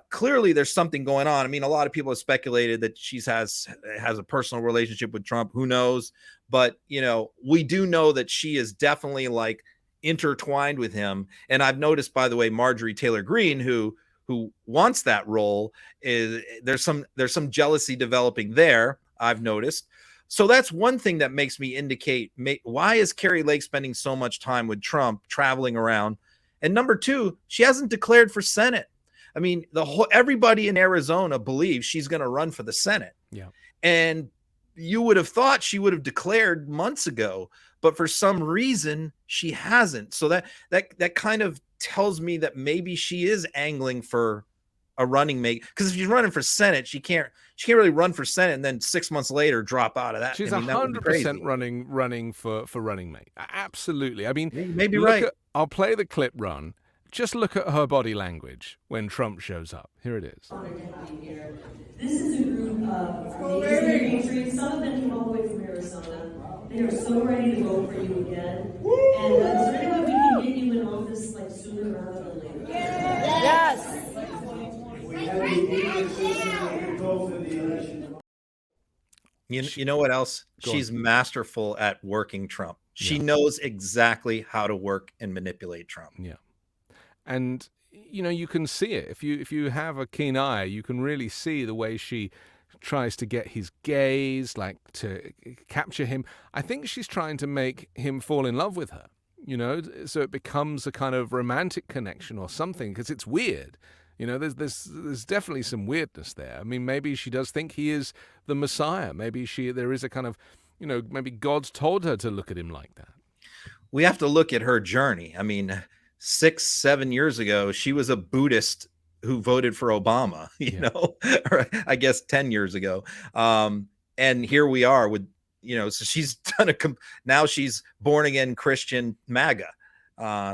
clearly there's something going on. I mean, a lot of people have speculated that she has a personal relationship with Trump. Who knows? But, we do know that she is definitely like intertwined with him. And I've noticed, by the way, Marjorie Taylor Greene, who wants that role, there's some jealousy developing there, I've noticed. So that's one thing that makes me indicate, why is Carrie Lake spending so much time with Trump, traveling around? And number two, she hasn't declared for Senate. I mean, everybody in Arizona believes she's going to run for the Senate. Yeah. And you would have thought she would have declared months ago, but for some reason she hasn't. So that kind of tells me that maybe she is angling for a running mate, because if she's running for Senate, she can't really run for Senate and then 6 months later drop out of that. She's 100% running for running mate. Absolutely. I mean, you may be right. I'll play the clip run. Just look at her body language when Trump shows up. Here it is. This is a group of amazing patriots. Some of them came all the way from Arizona. They are so ready to vote for you again. And is there any way we can get you in office like sooner rather than later? Yes. You know what else? She's masterful at working Trump. She knows exactly how to work and manipulate Trump. Yeah. And you can see it. If you have a keen eye, you can really see the way she tries to get his gaze, like to capture him. I think she's trying to make him fall in love with her, so it becomes a kind of romantic connection or something, because it's weird. There's definitely some weirdness there. I mean, maybe she does think he is the Messiah. Maybe there is a kind of, maybe God's told her to look at him like that. We have to look at her journey. I mean, 6-7 years ago, she was a Buddhist who voted for Obama, or I guess 10 years ago. And here we are with, so she's done now she's born again Christian MAGA.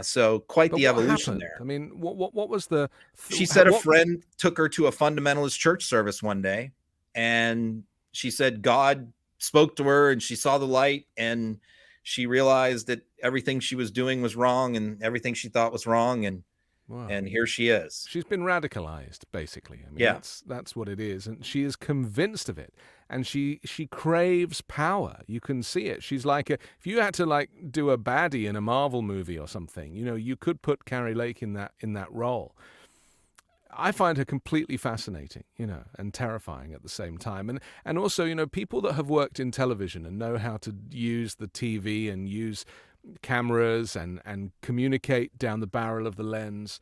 So quite the evolution there. I mean, what was the? She said a friend took her to a fundamentalist church service one day, and she said God spoke to her, and she saw the light, and she realized that everything she was doing was wrong, and everything she thought was wrong, and here she is. She's been radicalized, basically. I mean, that's what it is, and she is convinced of it, and she craves power. You can see it. She's like if you had to do a baddie in a Marvel movie or something, you could put Carrie Lake in that role. I find her completely fascinating, and terrifying at the same time. And also, people that have worked in television and know how to use the TV and use cameras and communicate down the barrel of the lens,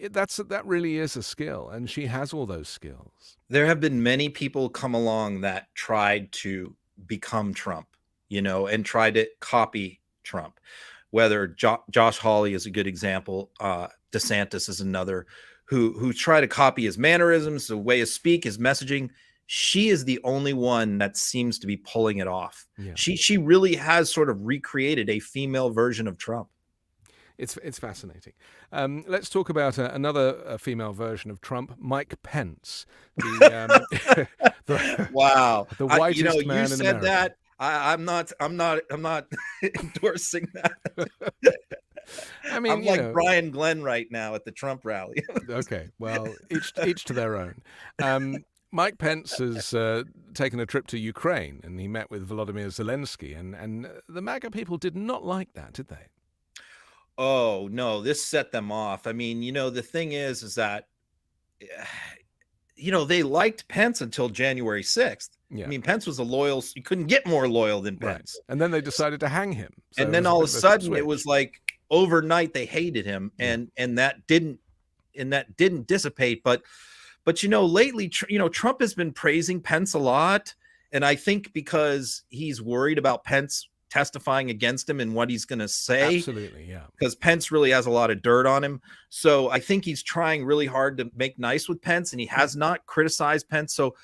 that really is a skill, and she has all those skills. There have been many people come along that tried to become Trump, and tried to copy Trump. Whether Josh Hawley is a good example, DeSantis is another, who try to copy his mannerisms, the way he speak, his messaging. She is the only one that seems to be pulling it off. Yeah. She really has sort of recreated a female version of Trump. It's fascinating. Let's talk about another female version of Trump, Mike Pence. Wow, the whitest man you in said America. That. I'm not endorsing that. I mean, I'm like Brian Glenn right now at the Trump rally. Okay, well, each to their own. Mike Pence has taken a trip to Ukraine, and he met with Volodymyr Zelensky, and the MAGA people did not like that, did they? Oh, no, this set them off. I mean, the thing is that, they liked Pence until January 6th. Yeah. I mean, Pence was you couldn't get more loyal than Pence. Right. And then they decided to hang him. So and then all of a sudden it was like overnight they hated him, and that didn't dissipate. But lately, Trump has been praising Pence a lot. And I think because he's worried about Pence testifying against him and what he's going to say. Absolutely, yeah. Because Pence really has a lot of dirt on him. So I think he's trying really hard to make nice with Pence, and he has not criticized Pence. So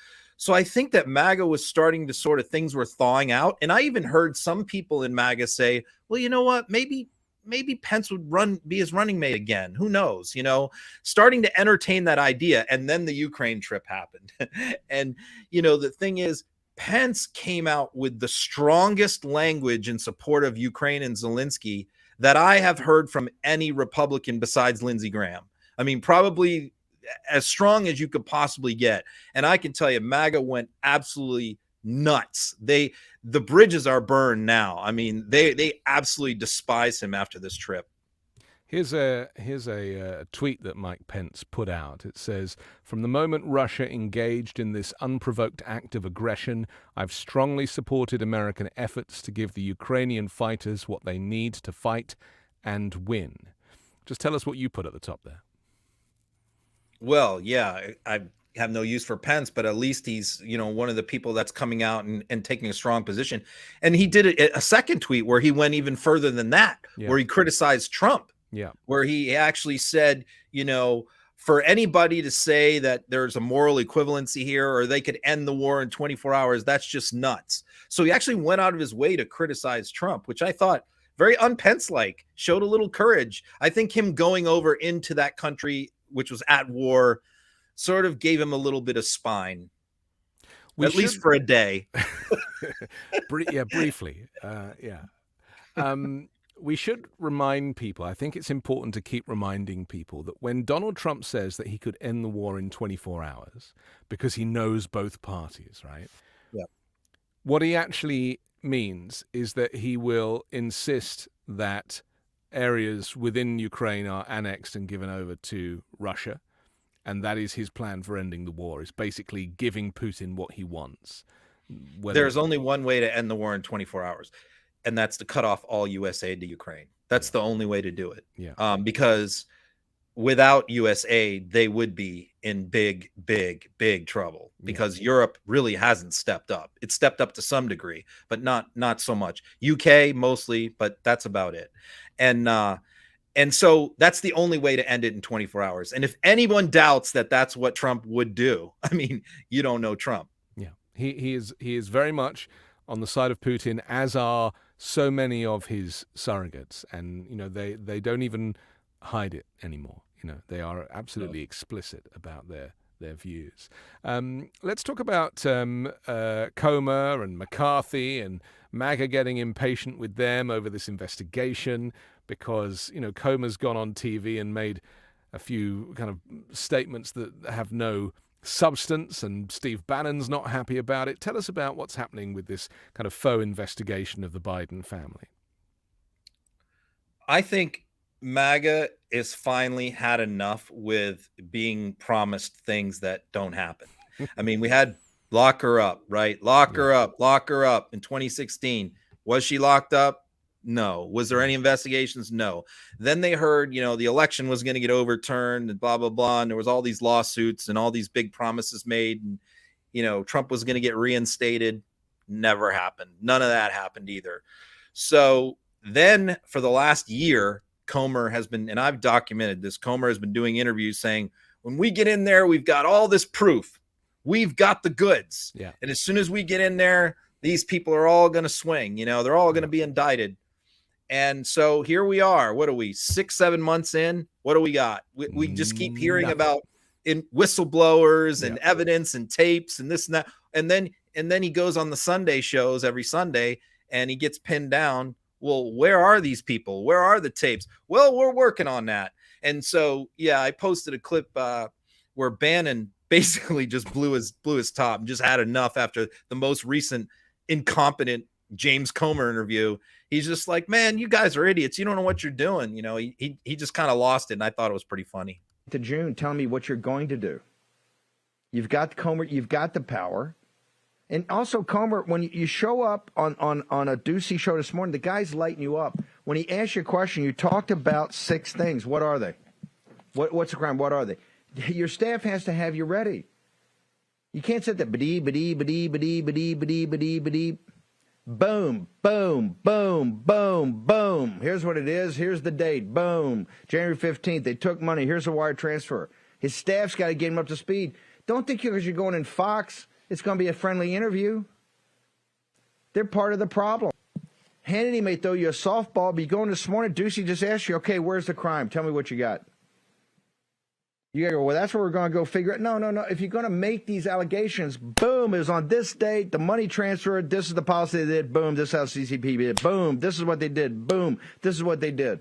I think that MAGA was starting to sort of, things were thawing out. And I even heard some people in MAGA say, well, you know what, maybe Pence would be his running mate again. Who knows, starting to entertain that idea. And then the Ukraine trip happened. And, the thing is, Pence came out with the strongest language in support of Ukraine and Zelensky that I have heard from any Republican besides Lindsey Graham. I mean, probably as strong as you could possibly get. And I can tell you, MAGA went absolutely nuts. The bridges are burned now. I mean, they absolutely despise him after this trip. Here's a tweet that Mike Pence put out. It says, "From the moment Russia engaged in this unprovoked act of aggression, I've strongly supported American efforts to give the Ukrainian fighters what they need to fight and win." Just tell us what you put at the top there. Well, yeah, I have no use for Pence, but at least he's, one of the people that's coming out and taking a strong position. And he did a second tweet where he went even further than that, where he criticized Trump. Yeah. Where he actually said, for anybody to say that there's a moral equivalency here, or they could end the war in 24 hours, that's just nuts. So he actually went out of his way to criticize Trump, which I thought very un-Pence-like, showed a little courage. I think him going over into that country, which was at war, sort of gave him a little bit of spine, at least for a day. Briefly. We should remind people, I think it's important to keep reminding people that when Donald Trump says that he could end the war in 24 hours because he knows both parties, right? Yeah. What he actually means is that he will insist that areas within Ukraine are annexed and given over to Russia, and that is his plan for ending the war, is basically giving Putin what he wants. There's only one way to end the war in 24 hours, and that's to cut off all U.S. aid to Ukraine. That's the only way to do it. Yeah. Because without U.S. aid, they would be in big, big, big trouble, because Europe really hasn't stepped up. It's stepped up to some degree, but not so much. UK mostly, but that's about it. And so that's the only way to end it in 24 hours. And if anyone doubts that that's what Trump would do, I mean, you don't know Trump. Yeah, he is very much on the side of Putin, as are so many of his surrogates. And, you know, they don't even hide it anymore. You know, they are absolutely explicit about their views. Let's talk about Comer and McCarthy and MAGA getting impatient with them over this investigation, because, you know, Comer's gone on TV and made a few kind of statements that have no substance, and Steve Bannon's not happy about it. Tell us about what's happening with this kind of faux investigation of the Biden family. I think MAGA is finally had enough with being promised things that don't happen. I mean, we had lock her up, right? Lock her up in 2016. Was she locked up? No. Was there any investigations? No. Then they heard, you know, the election was going to get overturned and blah, blah, blah. And there was all these lawsuits and all these big promises made. And, you know, Trump was going to get reinstated. Never happened. None of that happened either. So then for the last year, Comer has been, and I've documented this, Comer has been doing interviews saying, when we get in there, we've got all this proof. We've got the goods. Yeah. And as soon as we get in there, these people are all going to swing. You know, they're all going to be indicted. And so here we are. What are we, 6-7 months in? What do we got? We just keep hearing about in whistleblowers and evidence and tapes and this and that. And then he goes on the Sunday shows every Sunday and he gets pinned down. Well, where are these people? Where are the tapes? Well, we're working on that. And so, yeah, I posted a clip where Bannon basically just blew his top and just had enough after the most recent incompetent James Comer interview. He's just like, man, you guys are idiots. You don't know what you're doing. You know, he just kind of lost it. And I thought it was pretty funny. To June, telling me what you're going to do. You've got Comer, you've got the power. And also, Comer, when you show up on a Ducey show this morning, the guy's lighting you up. When he asked you a question, you talked about 6 things. What are they? What's the crime? What are they? Your staff has to have you ready. You can't sit there, ba-dee, ba-dee, ba-dee, ba-dee, ba-dee, ba-dee, ba-dee, ba-dee. Boom, boom, boom, boom, boom. Here's what it is. Here's the date. Boom. January 15th, they took money. Here's a wire transfer. His staff's got to get him up to speed. Don't think because you're going in Fox, it's going to be a friendly interview. They're part of the problem. Hannity may throw you a softball, but you go in this morning, Ducey just asked you, okay, where's the crime? Tell me what you got. You got to go, well, that's what we're going to go figure out. No. If you're going to make these allegations, boom, it was on this date, the money transferred, this is the policy they did, boom, this is how CCP did, boom, this is what they did, boom, this is what they did.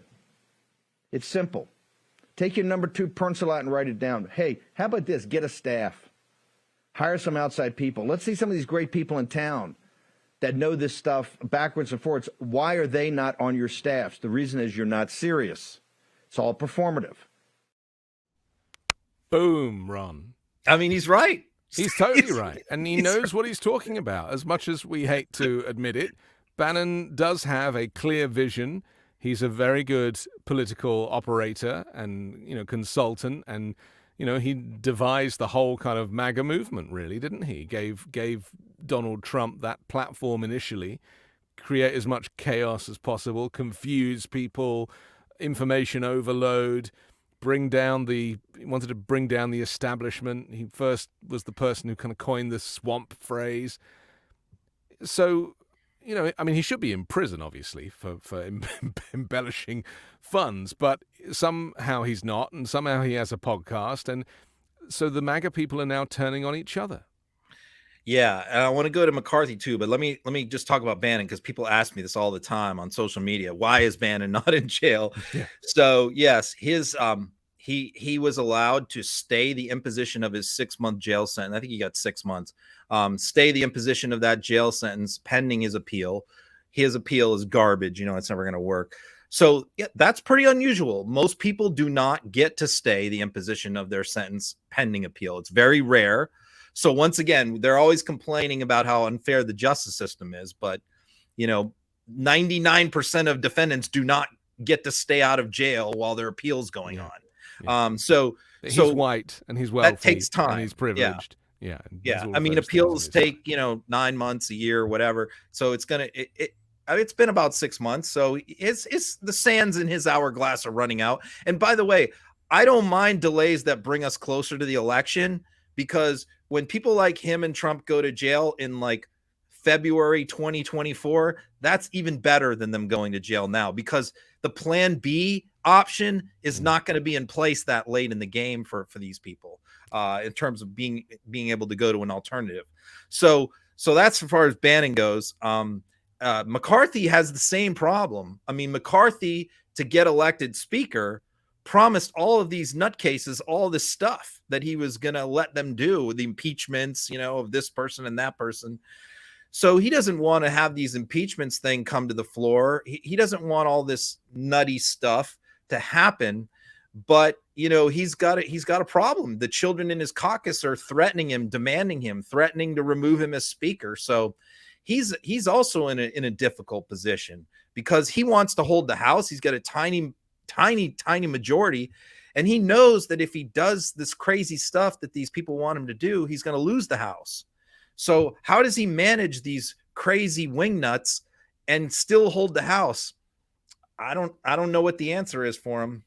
It's simple. Take your number 2 pencil out and write it down. Hey, how about this? Get a staff. Hire some outside people. Let's see some of these great people in town that know this stuff backwards and forwards. Why are they not on your staffs? The reason is you're not serious. It's all performative. Boom, Ron. I mean, he's right. He's totally right. And he knows what he's talking about. As much as we hate to admit it, Bannon does have a clear vision. He's a very good political operator and, you know, consultant. And, you know, he devised the whole kind of MAGA movement, really, didn't he? Gave Donald Trump that platform initially, create as much chaos as possible, confuse people, information overload, wanted to bring down the establishment. He first was the person who kind of coined the swamp phrase. So, you know, I mean, he should be in prison, obviously, for embellishing funds, but somehow he's not, and somehow he has a podcast, and so the MAGA people are now turning on each other. Yeah, and I want to go to McCarthy too, but let me just talk about Bannon, because people ask me this all the time on social media. Why is Bannon not in jail? Yeah. So yes, his he was allowed to stay the imposition of his 6-month jail sentence. I think he got 6 months. Stay the imposition of that jail sentence pending his appeal. His appeal is garbage. You know, it's never going to work. So yeah, that's pretty unusual. Most people do not get to stay the imposition of their sentence pending appeal. It's very rare. So once again, they're always complaining about how unfair the justice system is, but 99% of defendants do not get to stay out of jail while their appeal's going on. Yeah. So he's white and he's wealthy. That takes time. And he's privileged. Yeah. I mean, appeals take 9 months, a year, whatever. So it's it's been about 6 months. So it's the sands in his hourglass are running out. And by the way, I don't mind delays that bring us closer to the election, because when people like him and Trump go to jail in like February 2024, that's even better than them going to jail now, because the plan B option is not going to be in place that late in the game for these people in terms of being able to go to an alternative. So that's as far as Bannon goes. McCarthy has the same problem. I mean, McCarthy, to get elected speaker, promised all of these nutcases all this stuff that he was going to let them do, the impeachments, of this person and that person. So he doesn't want to have these impeachments thing come to the floor. He doesn't want all this nutty stuff to happen. But he's got a problem. The children in his caucus are threatening him, threatening to remove him as speaker. So he's also in a difficult position, because he wants to hold the House. He's got a tiny majority, and he knows that if he does this crazy stuff that these people want him to do, he's going to lose the House. So how does he manage these crazy wingnuts and still hold the House? I don't know what the answer is for him.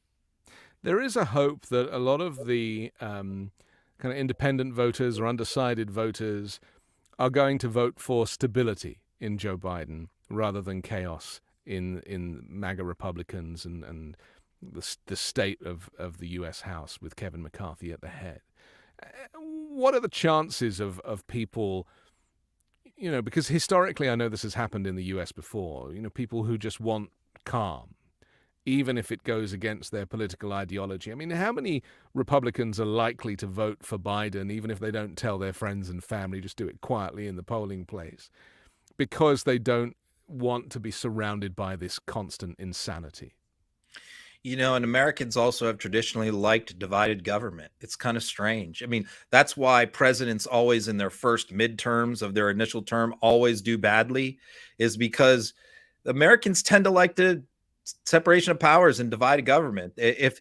There is a hope that a lot of the kind of independent voters or undecided voters are going to vote for stability in Joe Biden rather than chaos in MAGA Republicans and the state of the U.S. House with Kevin McCarthy at the head. What are the chances of people, because historically I know this has happened in the U.S. before, people who just want calm, even if it goes against their political ideology. I mean, how many Republicans are likely to vote for Biden, even if they don't tell their friends and family, just do it quietly in the polling place, because they don't want to be surrounded by this constant insanity? And Americans also have traditionally liked divided government. It's kind of strange. I mean, that's why presidents always in their first midterms of their initial term always do badly, is because Americans tend to like the separation of powers and divided government. If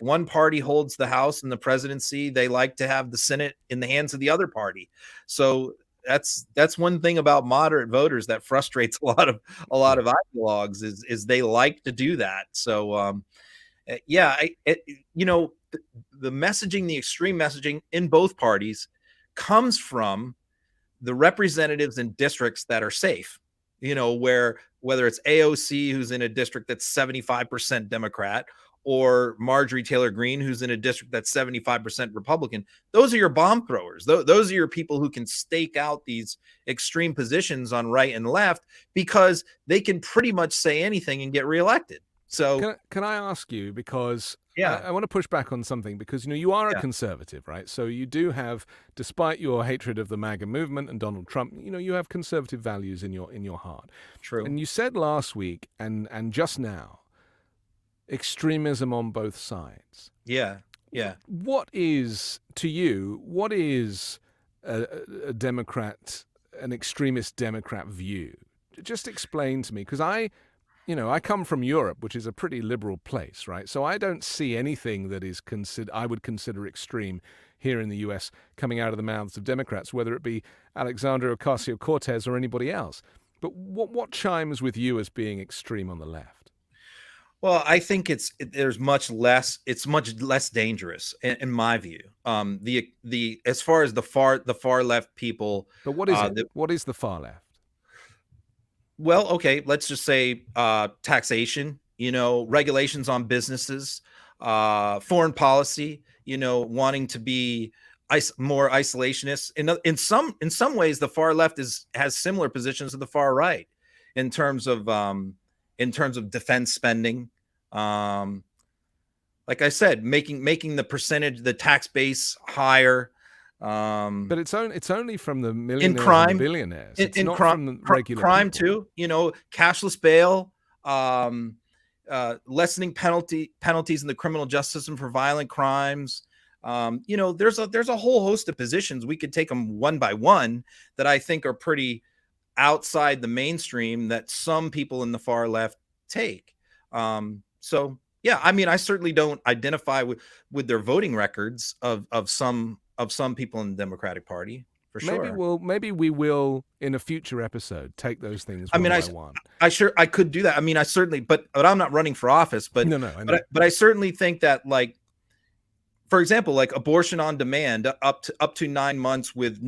one party holds the House and the presidency, they like to have the Senate in the hands of the other party. So that's one thing about moderate voters that frustrates a lot of ideologues is they like to do that. So the messaging, the extreme messaging in both parties comes from the representatives in districts that are safe, whether it's AOC, who's in a district that's 75% Democrat, or Marjorie Taylor Greene, who's in a district that's 75% Republican. Those are your bomb throwers. Those are your people who can stake out these extreme positions on right and left, because they can pretty much say anything and get reelected. So can I ask you, because I want to push back on something, because you are a conservative, right? So you do have, despite your hatred of the MAGA movement and Donald Trump, you have conservative values in your heart. True. And you said last week and just now, extremism on both sides. Yeah. What is, to you, a Democrat, an extremist Democrat view? Just explain to me, because I come from Europe, which is a pretty liberal place, right? So I don't see anything that is I would consider extreme here in the U.S. coming out of the mouths of Democrats, whether it be Alexandria Ocasio-Cortez or anybody else. But what chimes with you as being extreme on the left? Well, I think it's much less dangerous in my view. The as far as the far left people. But what is it? What is the far left? Well, okay, let's just say taxation, regulations on businesses, foreign policy, wanting to be more isolationist. In some ways, the far left has similar positions to the far right in terms of defense spending. Like I said, making the percentage, the tax base higher. But it's only from the millionaires in crime, and the billionaires. It's in not crime, from the regular crime people. too. Cashless bail. lessening penalties in the criminal justice system for violent crimes. There's a whole host of positions. We could take them one by one that I think are pretty outside the mainstream that some people in the far left take. So yeah, I mean, I certainly don't identify with their voting records of some people in the Democratic Party, for sure. Maybe we will in a future episode take those things one by one. I could do that. I mean, I certainly, but I'm not running for office. But but I certainly think that, like, for example, like abortion on demand up to 9 months with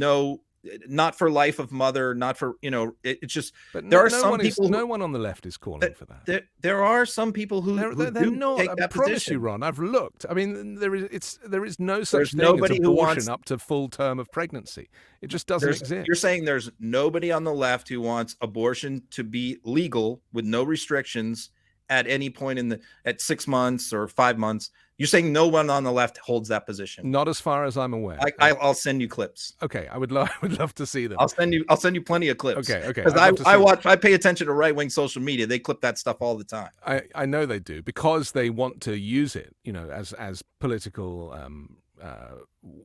not for life of mother, not for, it's just, but there are some people. No one on the left is calling for that. There are some people who they're not. Take that I promise position. you, Ron. I've looked. I mean, there is no such thing nobody as who abortion wants, up to full term of pregnancy. It just doesn't exist. You're saying there's nobody on the left who wants abortion to be legal with no restrictions at any point at 6 months or 5 months. You're saying no one on the left holds that position? Not as far as I'm aware. I'll send you clips. Okay, I would love to see them. I'll send you plenty of clips. Okay. Because I pay attention to right-wing social media. They clip that stuff all the time. I know they do, because they want to use it, as political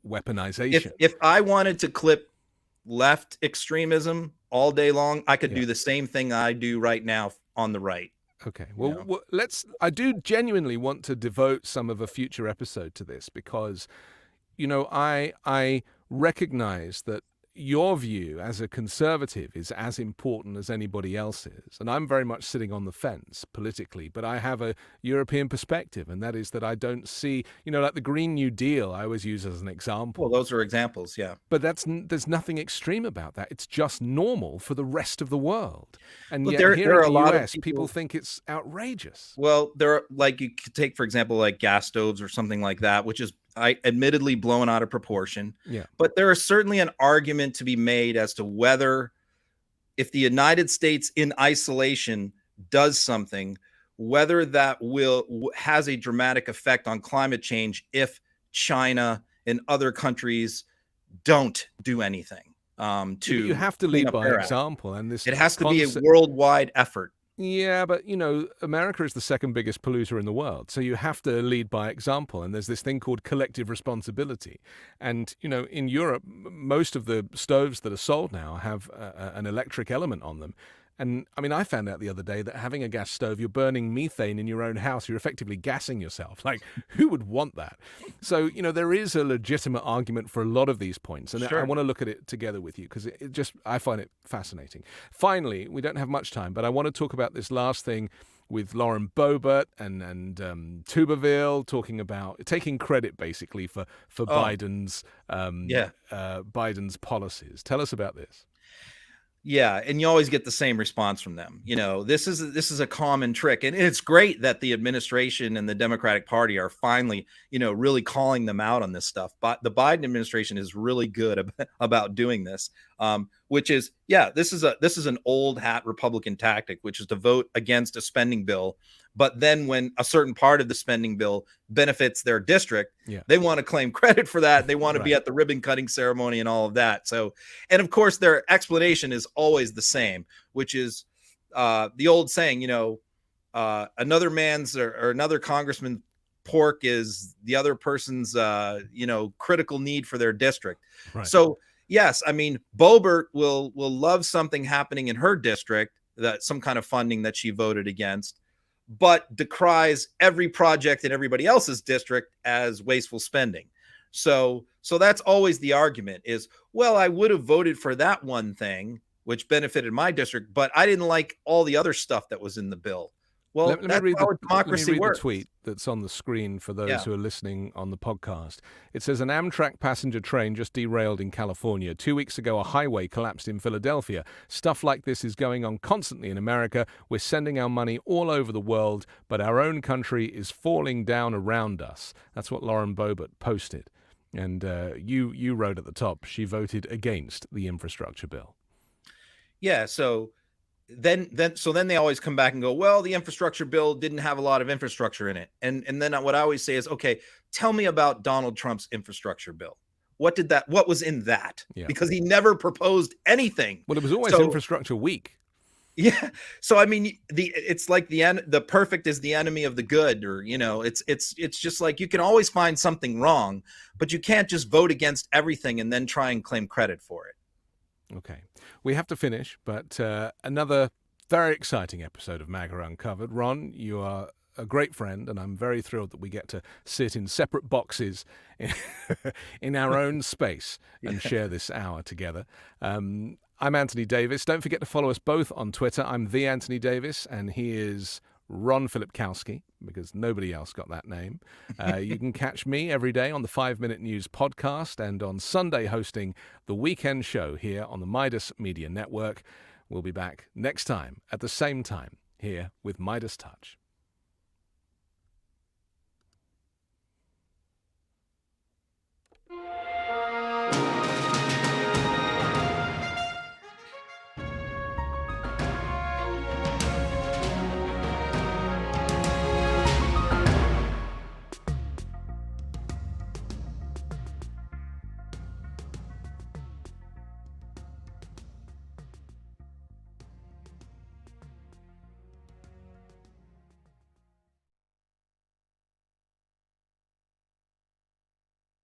weaponization. If I wanted to clip left extremism all day long, I could do the same thing I do right now on the right. Okay. Well, I do genuinely want to devote some of a future episode to this, because, I recognize that your view as a conservative is as important as anybody else's. And I'm very much sitting on the fence politically, but I have a European perspective, and that is that I don't see, like the Green New Deal, I always use as an example. Well, those are examples, yeah. But there's nothing extreme about that. It's just normal for the rest of the world. And yet there here are in a the lot US, of people think it's outrageous. Well, there are, like, you could take, for example, like gas stoves or something like that, which is admittedly blown out of proportion. Yeah. But there is certainly an argument to be made as to whether, if the United States in isolation does something, whether that has a dramatic effect on climate change if China and other countries don't do anything. You have to lead by example, and it has to be a worldwide effort. Yeah, but America is the second biggest polluter in the world, so you have to lead by example. And there's this thing called collective responsibility. And in Europe, most of the stoves that are sold now have an electric element on them. And I mean, I found out the other day that having a gas stove, you're burning methane in your own house. You're effectively gassing yourself. Like, who would want that? So, there is a legitimate argument for a lot of these points. And I want to look at it together with you, because I find it fascinating. Finally, we don't have much time, but I want to talk about this last thing with Lauren Boebert and Tuberville, talking about taking credit basically for Biden's Biden's policies. Tell us about this. Yeah, and you always get the same response from them. This is a common trick, and it's great that the administration and the Democratic Party are finally, really calling them out on this stuff. But the Biden administration is really good about doing this, which is, this is an old hat Republican tactic, which is to vote against a spending bill. But then when a certain part of the spending bill benefits their district, they want to claim credit for that. They want to be at the ribbon cutting ceremony and all of that. So, and of course, their explanation is always the same, which is the old saying, another man's or another congressman's pork is the other person's, critical need for their district. Right. So, yes, I mean, Boebert will love something happening in her district, that some kind of funding that she voted against, but decries every project in everybody else's district as wasteful spending. So that's always the argument is, well, I would have voted for that one thing which benefited my district, but I didn't like all the other stuff that was in the bill. Well, let me read democracy works. The tweet that's on the screen for those who are listening on the podcast. It says, an Amtrak passenger train just derailed in California. 2 weeks ago, a highway collapsed in Philadelphia. Stuff like this is going on constantly in America. We're sending our money all over the world, but our own country is falling down around us. That's what Lauren Boebert posted. And you wrote at the top, she voted against the infrastructure bill. Yeah, so then they always come back and go, well, the infrastructure bill didn't have a lot of infrastructure in it. And then what I always say is, okay, tell me about Donald Trump's infrastructure bill. What was in that? Yeah. Because he never proposed anything. Well, it was always infrastructure week. Yeah. So I mean, it's like the perfect is the enemy of the good, or it's just like you can always find something wrong, but you can't just vote against everything and then try and claim credit for it. Okay, we have to finish, but another very exciting episode of MAGA Uncovered. Ron, you are a great friend, and I'm very thrilled that we get to sit in separate boxes in our own space and share this hour together. I'm Anthony Davis. Don't forget to follow us both on Twitter. I'm the Anthony Davis, and he is Ron Filipkowski, because nobody else got that name. You can catch me every day on the 5 Minute News podcast, and on Sunday hosting the weekend show here on the Midas Media Network. We'll be back next time at the same time here with MeidasTouch.